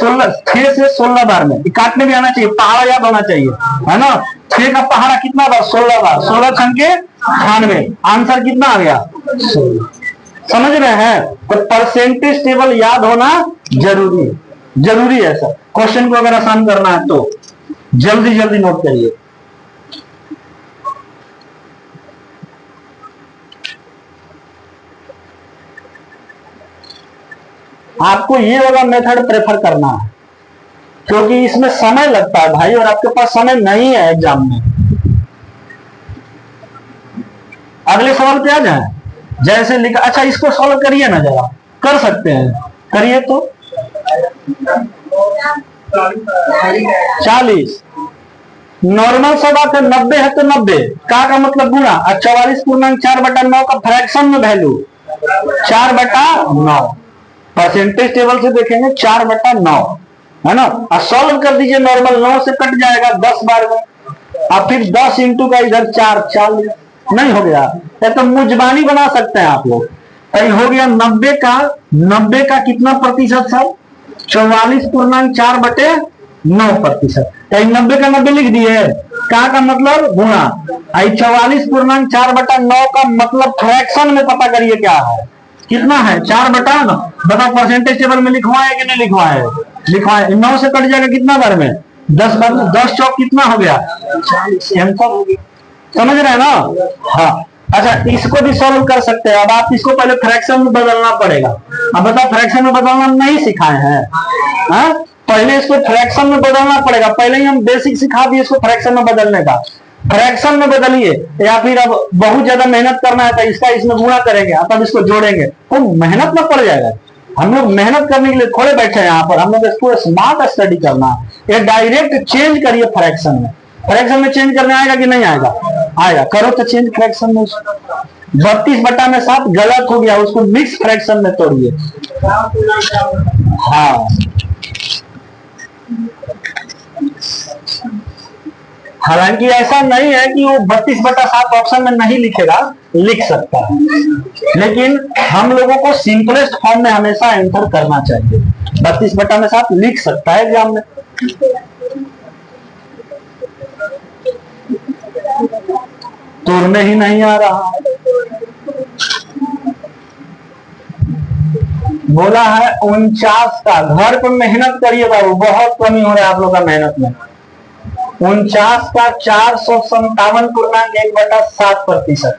6 से 16 बार में काटने भी आना चाहिए, पहाड़ा याद होना चाहिए, है ना। 6 का पहाड़ा कितना बार 16 बार, 16 छंके 98, आंसर कितना आ गया 16। समझ रहे हैं। तो परसेंटेज टेबल याद होना जरूरी है सर। क्वेश्चन को अगर आसान करना है तो जल्दी जल्दी नोट करिए। आपको ये वाला मेथड प्रेफर करना है क्योंकि इसमें समय लगता है भाई, और आपके पास समय नहीं है एग्जाम में। अगले सवाल पे आ जाए। जैसे लिखा, अच्छा इसको सॉल्व करिए ना जरा, कर सकते हैं, करिए तो। 40 नॉर्मल सा बात है, 90 है तो 90 का मतलब गुणा, और 44.4/9 का फ्रैक्शन में वैल्यू 4/9। परसेंटेज टेबल से देखेंगे 4/9, है ना। और सॉल्व कर दीजिए, नॉर्मल 9 से कट जाएगा 10 बार में, और फिर 10 इंटू का इधर 4 40 नहीं हो गया। तो मुजबानी बना सकते हैं आप लोग। तो हो गया 90 का कितना प्रतिशत सर 44.4/9 प्रतिशत। 90 का 90 लिख दिए, का मतलब गुणा, 44.4/9 का मतलब फ्रैक्शन में पता करिए क्या है, कितना है 4/9। बताओ परसेंटेज टेबल में लिखवाए कि नहीं लिखवाए, लिखवाए। 9 से कट जाएगा कितना बार में 10 बार में, 10 चौक कितना हो गया 40, आंसर हो गया। समझ रहे हैं ना। हाँ अच्छा, इसको भी सॉल्व कर सकते हैं। अब आप इसको पहले फ्रैक्शन में बदलना पड़ेगा। अब बताओ फ्रैक्शन में बदलना नहीं सिखाए हैं, हाँ? पहले इसको फ्रैक्शन में बदलना पड़ेगा। पहले ही हम बेसिक सिखा दिए इसको फ्रैक्शन में बदलने का। फ्रैक्शन में बदलिए, या फिर अब बहुत ज्यादा मेहनत करना है तो इसका इसमें गुणा करेंगे, तब इसको जोड़ेंगे, तो मेहनत में पड़ जाएगा। हम लोग मेहनत करने के लिए थोड़े बैठे हैं यहाँ पर, हम लोग इसको स्मार्ट स्टडी करना है। ये डायरेक्ट चेंज करिए फ्रैक्शन में। फ्रैक्शन में चेंज करने आएगा कि नहीं आएगा, आएगा। करो तो चेंज फ्रैक्शन में। 32/7 गलत हो गया, उसको मिक्स फ्रैक्शन में तोड़िए। हाँ हालांकि ऐसा नहीं है कि वो 32/7 ऑप्शन में नहीं लिखेगा, लिख सकता है, लेकिन हम लोगों को सिंपलेस्ट फॉर्म में हमेशा एंटर करना चाहिए। 32/7 लिख सकता है एग्जाम में। तोड़ने ही नहीं आ रहा। बोला है 49 का। घर पर मेहनत करिए बाबू, बहुत कमी हो रहा है आप लोग का मेहनत में। 49 का 457.1/7%।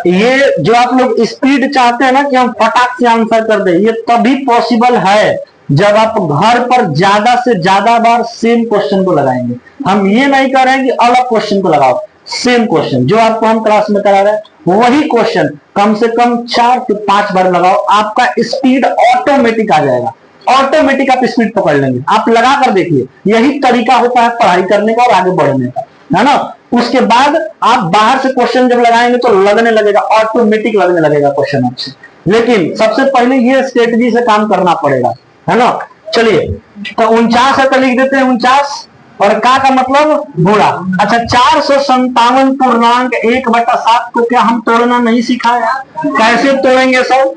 ये जो आप लोग स्पीड चाहते हैं ना कि हम फटाक से आंसर कर दे, ये तभी पॉसिबल है जब आप घर पर ज्यादा से ज्यादा बार सेम क्वेश्चन को लगाएंगे। हम ये नहीं कर रहे हैं कि अलग क्वेश्चन को लगाओ, सेम क्वेश्चन जो आपको हम क्लास में करा रहे हैं वही क्वेश्चन कम से कम 4 से 5 बार लगाओ, आपका स्पीड ऑटोमेटिक आ जाएगा। ऑटोमेटिक आप स्पीड पकड़ लेंगे। आप लगा कर देखिए, यही तरीका होता है पढ़ाई करने का और आगे बढ़ने का, है ना। उसके बाद आप बाहर से क्वेश्चन जब लगाएंगे तो लगने लगेगा, ऑटोमेटिक लगने लगेगा क्वेश्चन आपसे। लेकिन सबसे पहले ये स्ट्रेटजी से काम करना पड़ेगा, है ना। चलिए, तो 49 है तो लिख देते हैं 49, और का मतलब गुणा। अच्छा, 457.1/7 को क्या हम तोड़ना नहीं सिखाया? कैसे तोड़ेंगे सर?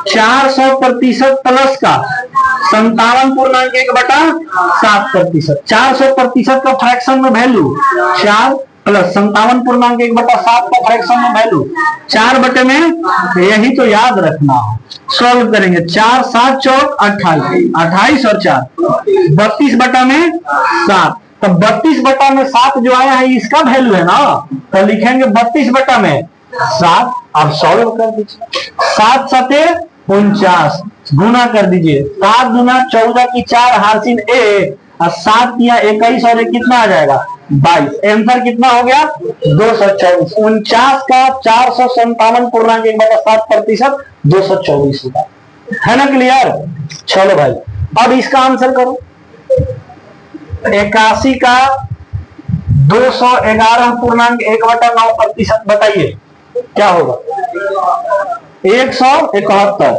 400% प्लस का 57.1/7%। 400% का फ्रैक्शन में वैल्यू 4 प्लस 57.1/7 का फ्रैक्शन में वैल्यू 4/, यही तो याद रखना हो। सॉल्व करेंगे, 4 7 4 28, 28 और 4 32/7। तो 32/7 जो आया है इसका वैल्यू है ना, तो लिखेंगे 32/7। आप सॉल्व कर दीजिए। 7 7 49 गुना कर दीजिए। 7 गुना 14 की 4 हासिल 1 और 7 किया 21 और 1 कितना आ जाएगा 22। आंसर कितना हो गया 224। 49 का 457.1/7% 224 होगा, है ना। क्लियर? चलो भाई, अब इसका आंसर करो। 81 का 211.1/9%। बताइए क्या होगा? 171।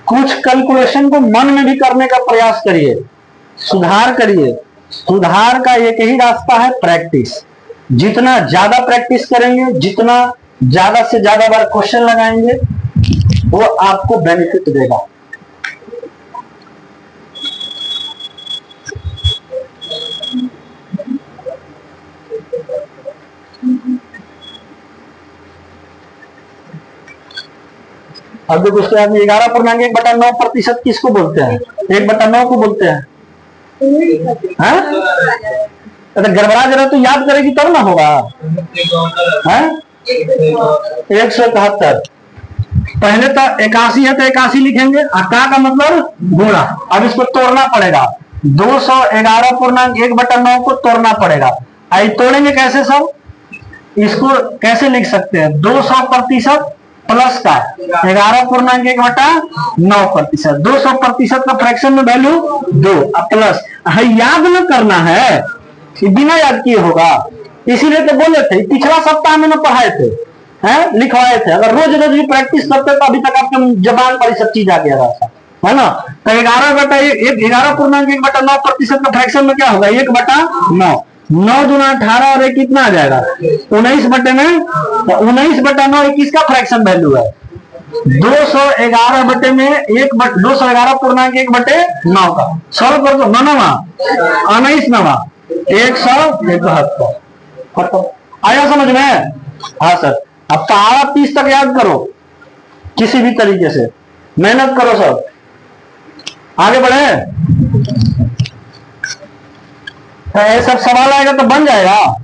कुछ कैलकुलेशन को मन में भी करने का प्रयास करिए, सुधार करिए। सुधार का एक ही रास्ता है, प्रैक्टिस। जितना ज्यादा प्रैक्टिस करेंगे, जितना ज्यादा से ज्यादा बार क्वेश्चन लगाएंगे, वो आपको बेनिफिट देगा। अब देखो, उसके बाद में 11.1/9% किसको बोलते हैं? 1/9 को बोलते हैं। अगर गड़बड़ा जरा तो याद करेगी तब ना होगा। 171। पहले तो 81 है तो 81 लिखेंगे, का मतलब गुणा। अब इसको तोड़ना पड़ेगा, 211.1/9 को तोड़ना पड़ेगा। आई तोड़ेंगे कैसे सब? इसको कैसे लिख सकते हैं? 200% प्लस का 11.1/9%। 200% का फ्रैक्शन में वैल्यू 2 प्लस याद न करना है, बिना याद किए होगा। इसीलिए तो बोले थे, पिछला सप्ताह में ना पढ़ाए थे, हैं लिखवाए थे। अगर रोज रोज भी प्रैक्टिस करते तो अभी तक आपके जबान पर सब चीज आ गया था, है ना। तो 11.1/9% का फ्रैक्शन में क्या होगा? 1/9। 9 दूना 18 और 1 कितना आ जाएगा 19/9। 19/9 किसका फ्रैक्शन वैल्यू है? 211/1/9 का। सॉल्व कर दो। 19 171। आया समझ में? हाँ सर। अब पहाड़ा 30 तक याद करो, किसी भी तरीके से मेहनत करो, सब आगे बढ़े। तो ये सब सवाल आएगा तो बन जाएगा।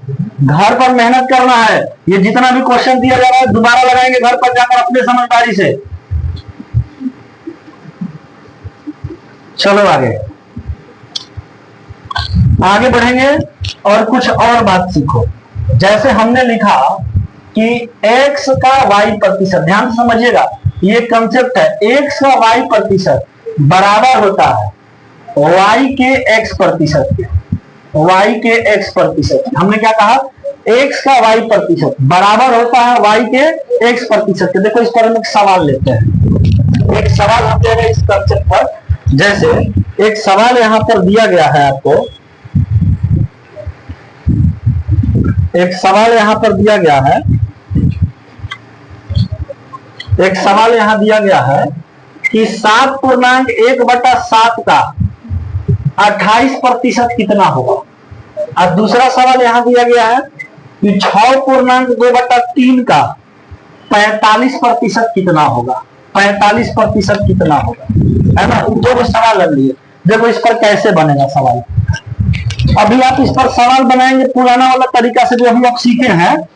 घर पर मेहनत करना है। ये जितना भी क्वेश्चन दिया जा रहा है दोबारा लगाएंगे घर पर जाकर अपने समझदारी से। चलो आगे आगे बढ़ेंगे और कुछ और बात सीखो। जैसे हमने लिखा कि x का y प्रतिशत, ध्यान से समझिएगा, ये कंसेप्ट है। x का y प्रतिशत बराबर होता है y के x प्रतिशत के। y के x प्रतिशत, हमने क्या कहा? x का y प्रतिशत बराबर होता है y के x प्रतिशत के। देखो, इस पर हम एक सवाल लेते हैं। एक सवाल हम दे रहे हैं इस कंसेप्ट पर। जैसे एक सवाल यहां पर दिया गया है आपको, एक सवाल यहां पर दिया गया है, एक सवाल यहां दिया गया है कि 7.1/7 का 28% कितना होगा। और दूसरा सवाल यहां दिया गया है कि 6.2/3 का 45% कितना होगा। 45% कितना होगा, है ना। दो सवाल ले लिए। देखो इस पर कैसे बनेगा सवाल। अभी आप इस पर सवाल बनाएंगे पुराना वाला तरीका से, जो हम लोग सीखे हैं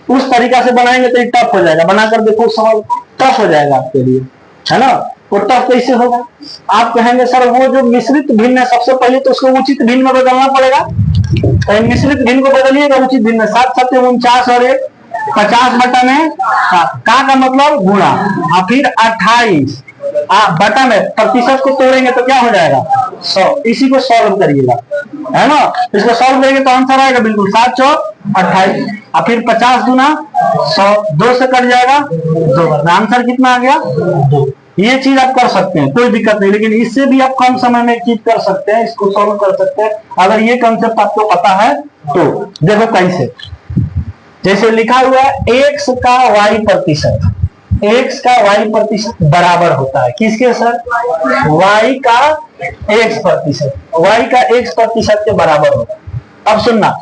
उस तरीका से बनाएंगे तो ये टफ हो जाएगा। बनाकर देखो सवाल टफ हो जाएगा आपके लिए, है ना। वो टफ कैसे होगा, आप कहेंगे सर वो जो मिश्रित भिन्न है, सबसे पहले तो उसको उचित भिन्न में बदलना पड़ेगा। तो मिश्रित भिन्न को बदलिएगा उचित भिन्न में। 7 7 49 और 1 50 बटा में का मतलब गुणा, और फिर 28 बटा में प्रतिशत को तोड़ेंगे तो क्या हो जाएगा 100। इसी को सॉल्व करिएगा, है ना। इसको सॉल्व करेंगे तो आंसर आएगा बिल्कुल 7 4 28, और फिर 50 गुना 100, 2 से कट जाएगा 2, आंसर कितना आ गया 2। ये चीज आप कर सकते हैं, कोई दिक्कत नहीं। लेकिन इससे भी आप कम समय में एक चीज कर सकते हैं, इसको सॉल्व कर सकते हैं अगर ये कंसेप्ट आपको पता है तो। देखो कैसे, जैसे लिखा हुआ है x का y प्रतिशत, x का y प्रतिशत बराबर होता है किसके सर, y का x प्रतिशत, y का x प्रतिशत के बराबर होता है। अब सुनना,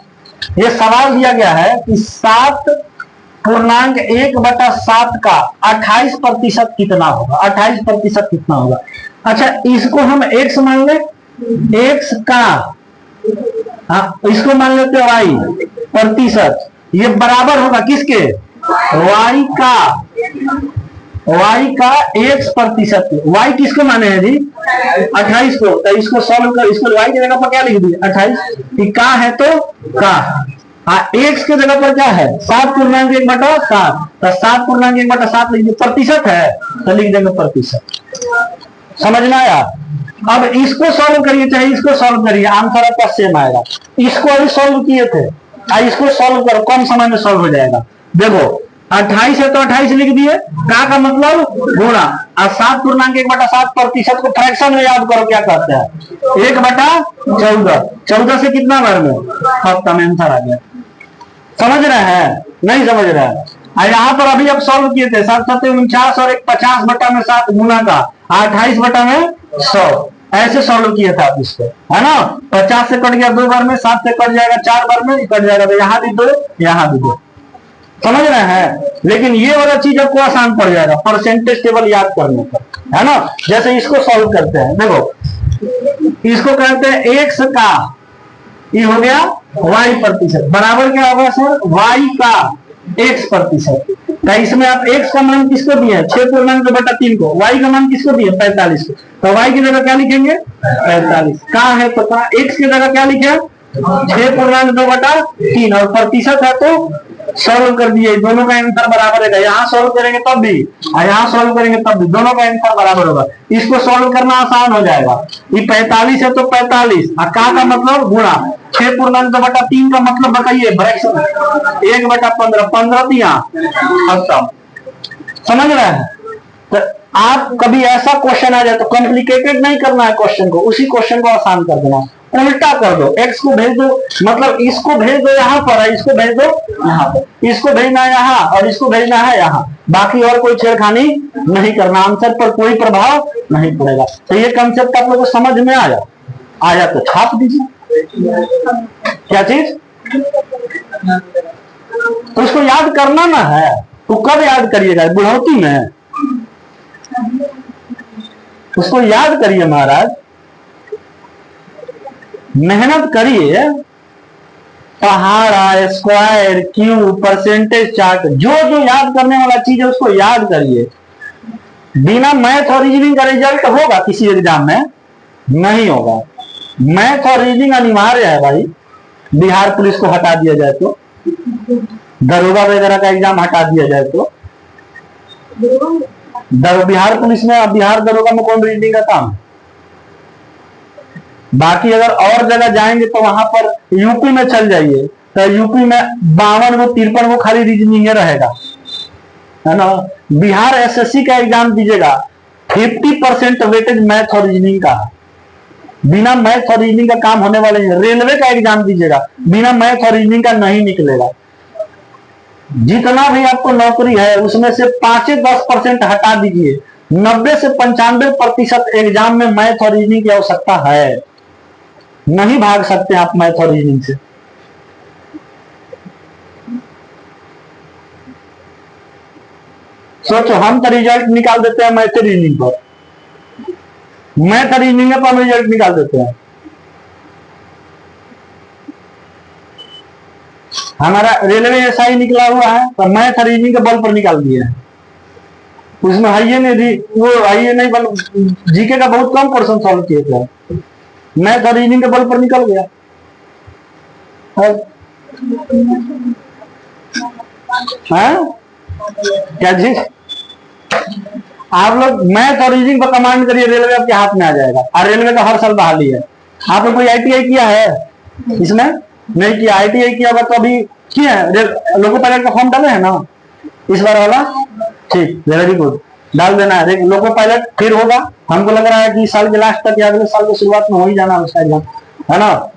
ये सवाल दिया गया है कि 7.1/7 का 28% कितना होगा। 28% कितना होगा। अच्छा इसको हम x मान ले, x का, हाँ इसको मान लेते y प्रतिशत, ये बराबर होगा किसके, y का x%। y किसको माने हैं जी 28 को। तो इसको सॉल्व कर, इसको y की जगह पर क्या लिख दिए 28, का है तो का, हाँ x की जगह पर क्या है 7.1/7, तो 7.1/7 लिख दिए। प्रतिशत है तो लिख देंगे प्रतिशत। समझ में आया। अब इसको सॉल्व करिए चाहे इसको सॉल्व करिए, आंसर आपका सेम आएगा। इसको अभी सॉल्व किए थे, इसको सॉल्व करो, कम समय में सॉल्व हो जाएगा। देखो 28 है तो 28 लिख दिए, का मतलब गुणा, और 7.1/7 प्रतिशत को फ्रैक्शन में याद करो क्या कहते हैं 1/14। 14 से कितना बार में हफ्ता में आंसर आ गया। समझ रहे हैं नहीं समझ रहे हैं। यहाँ पर अभी आप सॉल्व किए थे 7 7 49 और 1 50 बटा में 7 गुना का 28 बटा में 100, ऐसे सॉल्व किया था आप इसको, है ना। 50 से कट गया 2 बार में, 7 से कट जाएगा 4 बार में, कट जाएगा तो यहाँ भी 2 यहाँ भी 2। समझ रहे हैं। लेकिन ये वाला चीज आपको आसान पड़ जाएगा परसेंटेज टेबल याद करने पर, है ना। जैसे इसको सॉल्व करते हैं, देखो इसको कहते हैं x का, ये हो गया y प्रतिशत बराबर क्या होगा सर, y का x प्रतिशत। इसमें आप x का मान किसको दिए 6.2/3 को, y का मान किसको दिए 45 को, तो y की जगह क्या लिखेंगे 45, का है तो का, x की जगह क्या लिखे 6.2/3, और प्रतिशत है तो सॉल्व कर दिए। दोनों का आंसर बराबर है, यहाँ सॉल्व करेंगे तब भी और यहाँ सॉल्व करेंगे तब भी, दोनों का आंसर बराबर होगा। इसको सॉल्व करना आसान हो जाएगा। ये 45 है तो 45, और का मतलब गुणा, 6.2/3 का मतलब बताइए फ्रैक्शन 1/15, 15 दिया खत्म। समझ रहे हैं। तो आप कभी ऐसा क्वेश्चन आ जाए तो कॉम्प्लिकेटेड नहीं करना है क्वेश्चन को, उसी क्वेश्चन को आसान कर देना, उल्टा कर दो। x को भेज दो, मतलब इसको भेज दो यहाँ पर, इसको भेज दो यहाँ पर, इसको भेजना है यहाँ और इसको भेजना है यहाँ, बाकी और कोई छेड़खानी नहीं करना, आंसर पर कोई प्रभाव नहीं पड़ेगा। तो ये कंसेप्ट आप लोगों को समझ में आया तो छाप दीजिए। क्या चीज, तो उसको याद करना ना है, तो कब याद करिएगा बुढ़ौती में, उसको याद करिए महाराज, मेहनत करिए। पहाड़ा, स्क्वायर, क्यूब, परसेंटेज चार्ट, जो जो याद करने वाला चीज है उसको याद करिए। बिना मैथ और रीजनिंग का रिजल्ट होगा किसी एग्जाम में नहीं होगा। मैथ और रीजनिंग अनिवार्य है भाई। बिहार पुलिस को हटा दिया जाए तो, दरोगा वगैरह का एग्जाम हटा दिया जाए तो, बिहार पुलिस में, बिहार दरोगा में कौन रीजनिंग का काम है। बाकी अगर और जगह जाएंगे तो वहां पर यूपी में चल जाइए, तो यूपी में 52 वो 53 वो खाली रीजनिंग रहेगा, है ना। बिहार एसएससी का एग्जाम दीजिएगा 50% वेटेज मैथ और रीजनिंग का, बिना मैथ और रीजनिंग का काम होने वाले नहीं। रेलवे का एग्जाम दीजिएगा बिना मैथ और रीजनिंग का नहीं निकलेगा। जितना भी आपको नौकरी है उसमें से 5-10% हटा दीजिए, 90 से 95% एग्जाम में मैथ और रीजनिंग की आवश्यकता है। नहीं भाग सकते आप मैथ और रीजनिंग से। सोचो, हम तो रिजल्ट निकाल देते हैं मैथ रीजनिंग पर, मैथ रीजनिंग पर हम रिजल्ट निकाल देते हैं। हमारा रेलवे ऐसा ही निकला हुआ है, तो मैथ रीजनिंग के बल पर निकाल दिया है। उसमें हाइए नहीं, वो हाइए नहीं बल, जीके का बहुत कम पर्सन सॉल्व किए थे, मैथ और रीजनिंग के बल पर निकल गया। क्या चीज? आप लोग मैथ और रीजनिंग पर कमांड करिए, रेलवे आपके हाथ में आ जाएगा। और रेलवे का हर साल बहाली है। आप लोग कोई ITI किया है? इसमें नहीं किया। ITI किया होगा तो अभी किया है, लोको पायलट का फॉर्म डाले है ना इस बार वाला? ठीक, वेरी गुड, डाल देना है। लोको पायलट फिर होगा, हमको लग रहा है कि साल के लास्ट तक या अगले साल की शुरुआत में हो ही जाना उसका एग्जाम, है ना।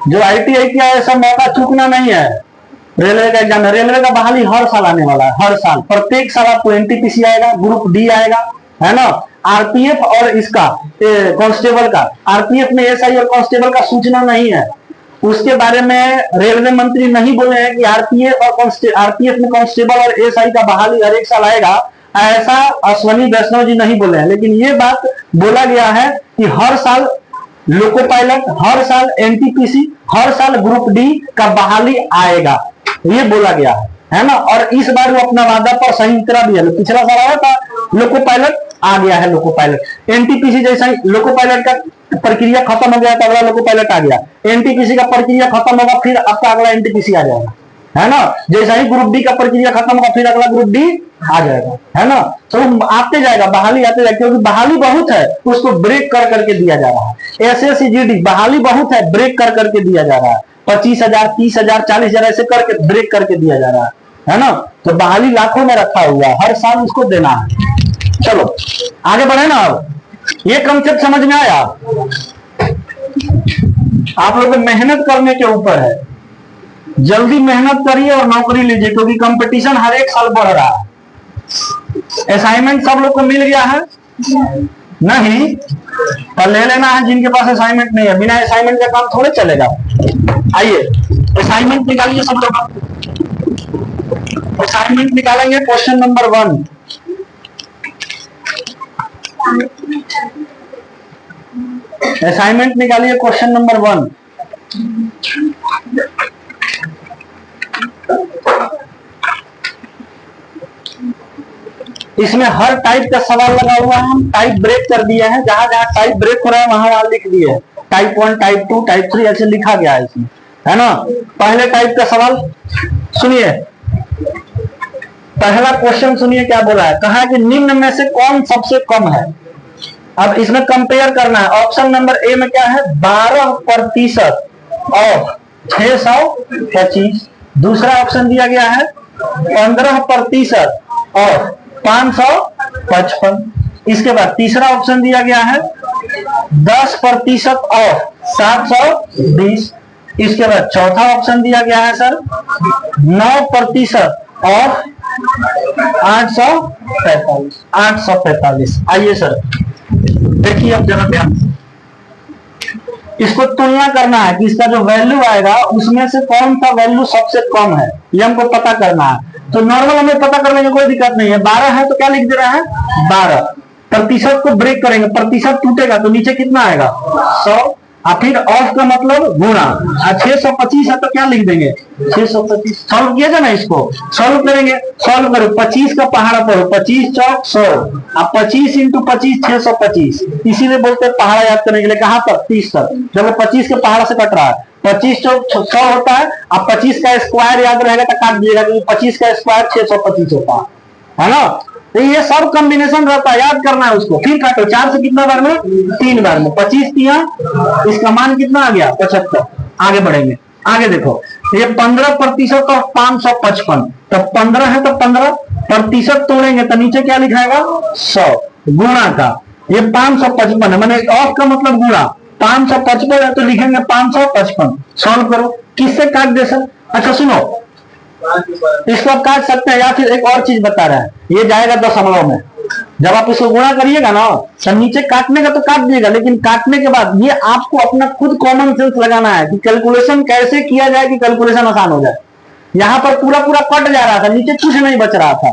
जो ITI किया है सब मौका चूकना नहीं है। रेलवे का एग्जाम है, रेलवे का बहाली हर साल आने वाला है, हर साल। प्रत्येक साल आपको NTPC आएगा, ग्रुप D आएगा, है ना। RPF और इसका कांस्टेबल का, RPF में SI और कांस्टेबल का सूचना नहीं है, उसके बारे में रेलवे मंत्री नहीं बोले हैं कि RPF में कांस्टेबल और SI का बहाली हर एक साल आएगा, ऐसा अश्वनी वैष्णव जी नहीं बोले हैं। लेकिन ये बात बोला गया है कि हर साल लोको पायलट, हर साल NTPC, हर साल ग्रुप D का बहाली आएगा, ये बोला गया है ना। और इस बार वो अपना वादा पर सही उतरा भी है। पिछला साल आया था लोको पायलट, आ गया है लोको पायलट। NTPC जैसा ही लोको पायलट का प्रक्रिया खत्म हो गया तो अगला लोको पायलट आ गया, NTPC का प्रक्रिया खत्म होगा फिर आपका अगला NTPC आ जाएगा, है ना। जैसा ही ग्रुप D का प्रक्रिया खत्म होगा फिर अगला ग्रुप D आ जाएगा, है ना। तो आते जाएगा, बहाली आते जाएगा, क्योंकि बहाली बहुत है, उसको ब्रेक कर करके दिया जा रहा है। SSCGD बहाली बहुत है, ब्रेक कर करके दिया जा रहा है। 25,000, 30,000, 40,000 ऐसे करके ब्रेक करके दिया जा रहा है ना। तो बहाली लाखों में रखा हुआ है, हर साल उसको देना है। चलो आगे बढ़े ना। अब ये कंसेप्ट समझ में आया? आप लोग मेहनत करने के ऊपर है, जल्दी मेहनत करिए और नौकरी लीजिए, क्योंकि कंपटीशन हर एक साल बढ़ रहा है। असाइनमेंट सब लोग को मिल गया है? नहीं तो ले लेना है जिनके पास असाइनमेंट नहीं है। बिना असाइनमेंट का काम थोड़े चलेगा। आइए असाइनमेंट निकालिए सब लोग। असाइनमेंट निकालेंगे क्वेश्चन नंबर 1। असाइनमेंट निकालिए क्वेश्चन नंबर 1। इसमें हर टाइप का सवाल लगा हुआ है, हम टाइप ब्रेक कर दिए हैं, जहां जहां टाइप ब्रेक हो रहा है वहां वहां लिख दिए। टाइप 1, टाइप 2, टाइप 3 ऐसे लिखा गया है इसमें, है ना। पहले टाइप का सवाल सुनिए, पहला क्वेश्चन सुनिए क्या बोला है। कहा कि निम्न में से कौन सबसे कम है। अब इसमें कंपेयर करना है। ऑप्शन नंबर ए में क्या है, 12% ऑफ 625। दूसरा ऑप्शन दिया गया है 15% ऑफ 555। इसके बाद तीसरा ऑप्शन दिया गया है 10% ऑफ 720। इसके बाद चौथा ऑप्शन दिया गया है सर 9% ऑफ 845। आइए सर देखिए, अब जरा ध्यान से इसको तुलना करना है कि इसका जो वैल्यू आएगा उसमें से कौन सा वैल्यू सबसे कम है, ये हमको पता करना है। तो नॉर्मल हमें पता करने की कोई दिक्कत नहीं है। 12 है तो क्या लिख दे रहा है 12। प्रतिशत को ब्रेक करेंगे, प्रतिशत टूटेगा तो नीचे कितना आएगा 100। और फिर ऑफ का मतलब गुणा। 625 है तो क्या लिख देंगे 625। सॉल्व किया जाए ना, इसको सॉल्व करेंगे। सॉल्व करो, 25 का पहाड़ा पढ़ो, 25 चौक 100। अब 25 इंटू 25 625। इसीलिए बोलते हैं पहाड़ा याद करने के लिए। कहां तक 30 तक, जब 25 के पहाड़ा से कट रहा है 25 चौक 100 होता है। अब 25 का स्क्वायर याद रहेगा तो काट दिएगा, क्योंकि 25 का स्क्वायर 625 होता है ना। तो ये सब कॉम्बिनेशन रहता है, याद करना है उसको। फिर काटो, 4 से कितना बार में 3 बार में 25 दिया, इसका मान कितना आ गया 75। आगे बढ़ेंगे, आगे देखो, ये 15% और 555। तो 15 है तो 15% तोड़ेंगे तो नीचे क्या लिखाएगा 100 गुणा का। ये 555 है, मैंने ऑफ का मतलब गुणा। 555 है तो लिखेंगे 555। सॉल्व करो, किससे काट दे सर। अच्छा सुनो, इसको आप काट सकते हैं, या फिर एक और चीज बता रहा है, ये जाएगा दशमलव में। जब आप इसको गुणा करिएगा ना तो नीचे काटने का तो काट दिएगा, लेकिन काटने के बाद ये आपको अपना खुद कॉमन सेंस लगाना है कि कैलकुलेशन कैसे किया जाए कि कैलकुलेशन आसान हो जाए। यहाँ पर पूरा पूरा कट जा रहा था, नीचे कुछ नहीं बच रहा था,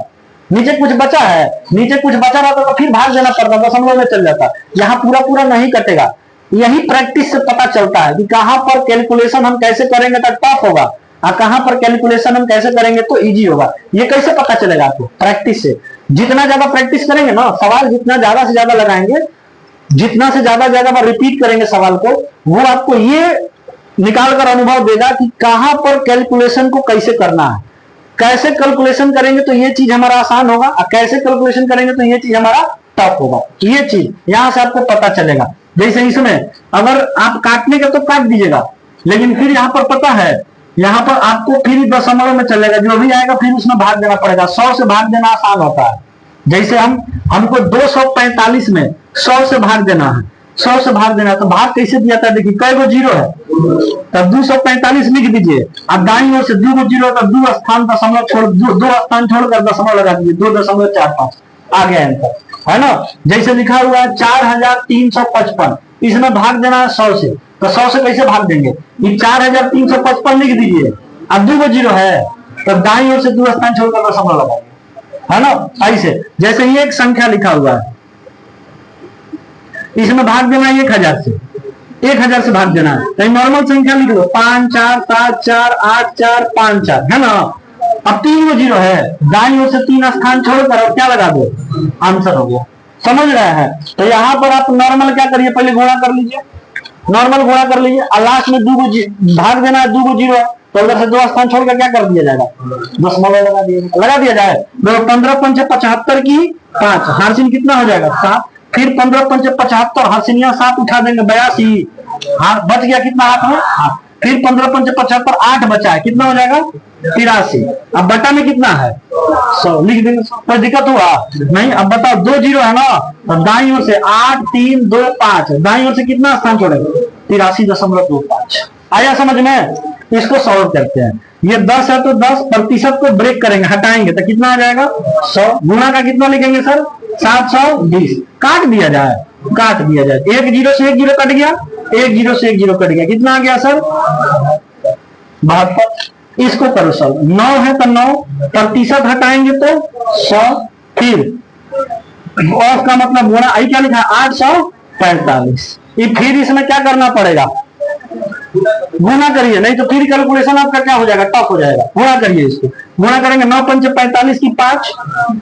नीचे कुछ बचा है, नीचे कुछ बचा रहता तो फिर भाग देना पड़ता, दशमलव में चल जाता। यहाँ पूरा पूरा नहीं कटेगा। यही प्रैक्टिस से पता चलता है कि कहां पर कैलकुलेशन हम कैसे करेंगे तो टफ होगा और कहां पर कैलकुलेशन हम कैसे करेंगे तो इजी होगा। ये कैसे पता चलेगा आपको? प्रैक्टिस से। जितना ज्यादा प्रैक्टिस करेंगे ना, सवाल जितना ज्यादा से ज्यादा लगाएंगे, जितना से ज्यादा रिपीट करेंगे सवाल को, वो आपको ये निकाल कर अनुभव देगा कि कहां पर कैलकुलेशन को कैसे करना है। कैसे कैलकुलेशन करेंगे तो ये चीज हमारा आसान होगा और कैसे कैलकुलेशन करेंगे तो ये चीज हमारा टफ होगा। ये चीज यहां से आपको पता चलेगा। जैसे इसमें अगर आप काटने का तो काट दीजिएगा, लेकिन फिर यहाँ पर पता है, यहाँ पर आपको फिर दशमलव में चलेगा, जो भी आएगा फिर उसमें भाग देना पड़ेगा। 100 से भाग देना आसान होता है। जैसे हमको 245 में 100 से भाग देना है, 100 से भाग देना है तो भाग कैसे दिया था? देखिए कई गो जीरो है, तब 245 लिख दीजिए। अब दाईं ओर से 2 गो जीरो, तब 2 स्थान दशमलव छोड़, 2 स्थान छोड़कर दशमलव लगा दीजिए, 2.45 आ गया आंसर, है ना। जैसे लिखा हुआ है 4355, इसमें भाग देना है 100 से, तो 100 से कैसे भाग देंगे? ये 4355 लिख दीजिए। अब 2 गो जीरो है, तो दाईं ओर से 2 स्थान छोड़कर दशमलव लगाइए, है ना। ऐसे जैसे ये एक संख्या लिखा हुआ है, इसमें भाग देना है 1000 से, 1000 से भाग देना है, तो नॉर्मल संख्या लिख लो 5 4 7 4 8 4 5 4, है ना। अब 3 गो जीरो है, दाईं ओर से 3 स्थान छोड़कर और क्या लगा दो, आंसर हो गया। समझ रहे हैं? तो यहाँ पर आप नॉर्मल क्या करिए, पहले गुणा कर लीजिए, नॉर्मल गुणा कर लीजिए और लास्ट में 2 गो भाग देना है, 2 गो जीरो है, तो उधर से 2 स्थान छोड़कर क्या कर दिया जाएगा, दशमलव लगा दिया जाए। 15 पंचे 75 की 5, हार्सिन कितना हो जाएगा 7, फिर 15 पंचे 75, हार्सिनिया 7 उठा देंगे 82, हाँ बच गया कितना हाथ में, हाँ। फिर 15 पंचे 75, 8 बचा है, कितना हो जाएगा 83। अब बटा में कितना है 100, लिख देंगे। कोई दिक्कत हुआ नहीं? अब बताओ 2 जीरो है ना, तो दाईं ओर से 8 3 2 5, दाईं ओर से कितना स्थान छोड़ेगा 83.25। आया समझ में? इसको सॉल्व करते हैं। ये 10 है तो 10% को ब्रेक करेंगे, हटाएंगे तो कितना आ जाएगा 100। गुणा का कितना लिखेंगे सर 720, काट दिया जाए, काट दिया जाए, 1 जीरो से 1 जीरो कट गया, 1 जीरो से 1 जीरो कट गया, कितना आ गया सर 72। इसको करो सर, 9 है तो 9% हटाएंगे तो 100, फिर ऑफ का मतलब गुणा, आई क्या लिखा है 845। फिर इसमें क्या करना पड़ेगा, गुणा करिए, नहीं तो फिर कैलकुलेशन आपका क्या हो जाएगा, टफ हो जाएगा। गुणा करिए, इसको गुणा करेंगे 9 पंचे 45 की 5,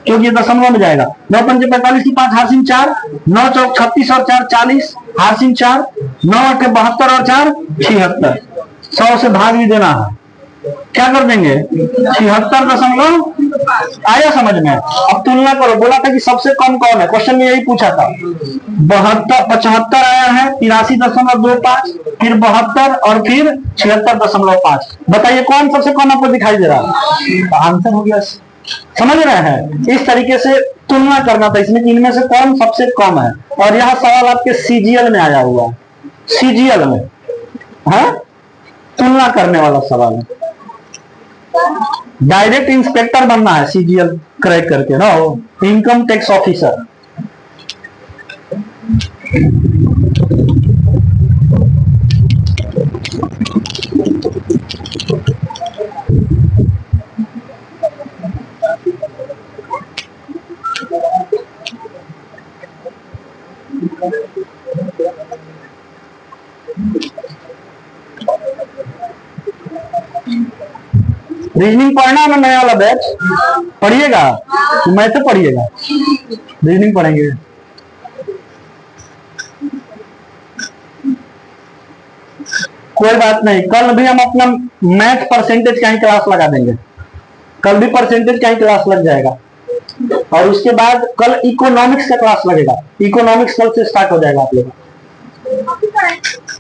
क्योंकि ये दशमलव में जाएगा। 9 पंचे 45 की 5, हार्सिन 4, 9 चौक 36 और 4 40, हार्सिन 4, 9 8 72 और 4 76, 100 से भाग भी देना है, क्या कर देंगे 76.5। आया समझ में? अब तुलना करो, बोला था कि सबसे कम कौन है, क्वेश्चन में यही पूछा था। 75 आया है, 83.25, फिर 72 और फिर 76.5। बताइए कौन सबसे कम आपको दिखाई दे रहा है? तो आंसर हो गया। समझ रहे हैं? इस तरीके से तुलना करना था इसमें, इनमें से कौन सबसे कम है। और यह सवाल आपके सीजीएल में आया हुआ है, सीजीएल में है, तुलना करने वाला सवाल है। डायरेक्ट इंस्पेक्टर बनना है सीजीएल क्रैक करके ना, इनकम टैक्स ऑफिसर। रीजनिंग पढ़ना है ना, नया वाला बैच पढ़िएगा, मैथ तो पढ़िएगा, रीजनिंग पढ़ेंगे। कोई बात नहीं, कल भी हम अपना मैथ परसेंटेज का ही क्लास लगा देंगे, कल भी परसेंटेज का ही क्लास लग जाएगा। और उसके बाद कल इकोनॉमिक्स का क्लास लगेगा, इकोनॉमिक्स कल से स्टार्ट हो जाएगा आप लोग।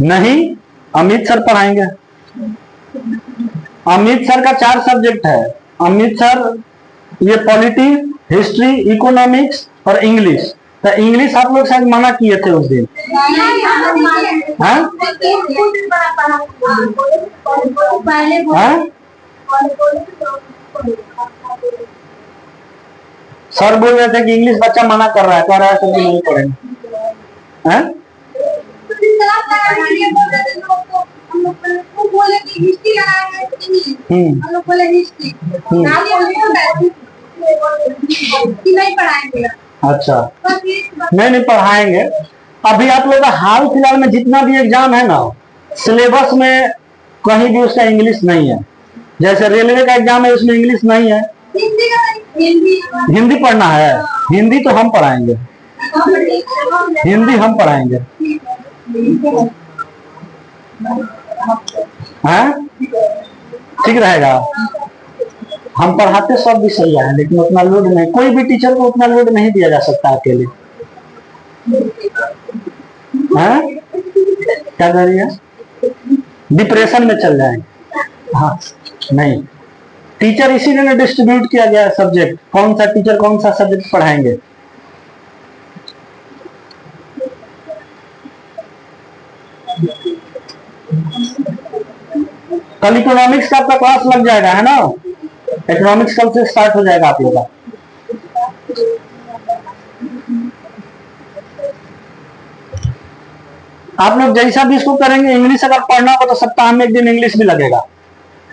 नहीं, अमित सर पढ़ाएंगे। अमित सर का 4 सब्जेक्ट है। अमित सर ये पॉलिटी, हिस्ट्री, इकोनॉमिक्स और इंग्लिश। तो इंग्लिश आप लोग शायद मना किए थे उस दिन, सर बोल रहे थे कि इंग्लिश बच्चा मना कर रहा है, कह रहा है सर कि नहीं पढ़ेंगे हैं? अच्छा, नहीं पढ़ाएंगे। अभी आप लोग का हाल फिलहाल में जितना भी एग्जाम है ना, सिलेबस में कहीं भी उसका इंग्लिश नहीं है। जैसे रेलवे का एग्जाम है, उसमें इंग्लिश नहीं है। हिंदी पढ़ना है, हिंदी तो हम पढ़ाएंगे, हिंदी हम पढ़ाएंगे। हैं? ठीक रहेगा। हम पढ़ाते सब विषय है, लेकिन उतना लोड नहीं, कोई भी टीचर को उतना लोड नहीं दिया जा सकता अकेले। हैं? क्या कर रही है? डिप्रेशन में चल जाएंगे। हाँ, नहीं, टीचर इसीलिए ना डिस्ट्रीब्यूट किया गया है सब्जेक्ट, कौन सा टीचर कौन सा सब्जेक्ट पढ़ाएंगे। कल इकोनॉमिक्स का आपका क्लास लग जाएगा, है ना? इकोनॉमिक्स कल से स्टार्ट हो जाएगा आप लोग का। आप लोग जैसा भी इसको करेंगे, इंग्लिश अगर पढ़ना हो तो सप्ताह में एक दिन इंग्लिश भी लगेगा,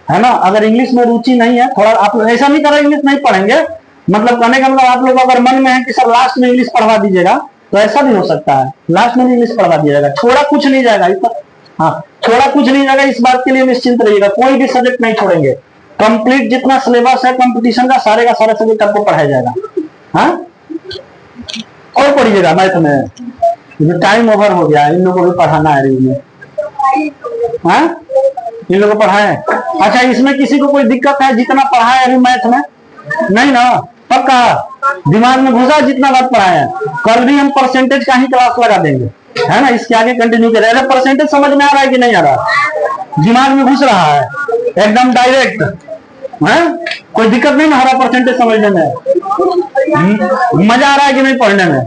है ना? अगर इंग्लिश में रुचि नहीं है, थोड़ा आप लोग ऐसा नहीं करें इंग्लिश नहीं पढ़ेंगे, मतलब कहने का मतलब आप लोग अगर मन में है कि सर लास्ट में इंग्लिश पढ़वा दीजिएगा, तो ऐसा भी हो सकता है, लास्ट में इंग्लिश पढ़वा दीजिएगा, थोड़ा कुछ नहीं जाएगा इस पर। हाँ, थोड़ा कुछ नहीं जाएगा, इस बात के लिए निश्चिंत रहिएगा, कोई भी सब्जेक्ट नहीं छोड़ेंगे। कंप्लीट जितना सिलेबस है कंपटीशन का, सारे का सारा सब्जेक्ट आपको पढ़ाया जाएगा। हाँ, और पढ़िएगा मैथ में, टाइम ओवर हो गया, इन लोगों को भी पढ़ाना है रही है। हाँ, इन लोगों को पढ़ाए। अच्छा, इसमें किसी को कोई दिक्कत है जितना पढ़ाए अभी मैथ में? नहीं ना? पक्का दिमाग में घुसा जितना बात पढ़ाए हैं। कल भी हम परसेंटेज का ही क्लास लगा देंगे, है ना? इसके आगे कंटिन्यू करें। अरे परसेंटेज समझ में आ रहा है कि नहीं आ रहा? दिमाग में घुस रहा है एकदम डायरेक्ट, है? कोई दिक्कत नहीं ना? हरा परसेंटेज समझने में मजा आ रहा है कि नहीं? पढ़ने में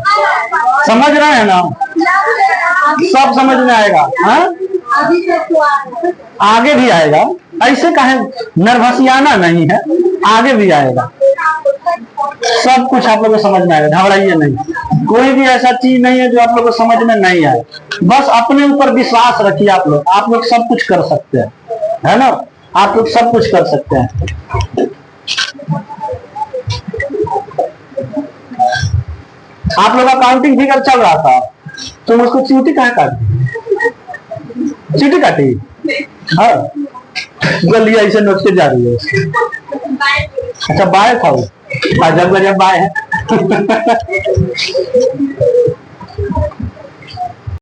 समझ रहे हैं ना? सब समझ में आएगा। हाँ, आगे भी आएगा, ऐसे कहे नर्वसियाना नहीं है, आगे भी आएगा, सब कुछ आप लोगों को समझ में आएगा, घबराइए नहीं। कोई भी ऐसा चीज नहीं है जो आप लोग को समझ में नहीं आए। बस अपने ऊपर विश्वास रखिए। आप लोग सब कुछ कर सकते हैं, है ना? आप लोग सब कुछ कर सकते हैं। आप लोग का काउंटिंग फिगर चल रहा था, तुम उसको चीटी कहाँ काटी? चीटी काटी? हाँ, गलिया ऐसे नोट के जा रही है। अच्छा, बाय था वो, जब बाय है।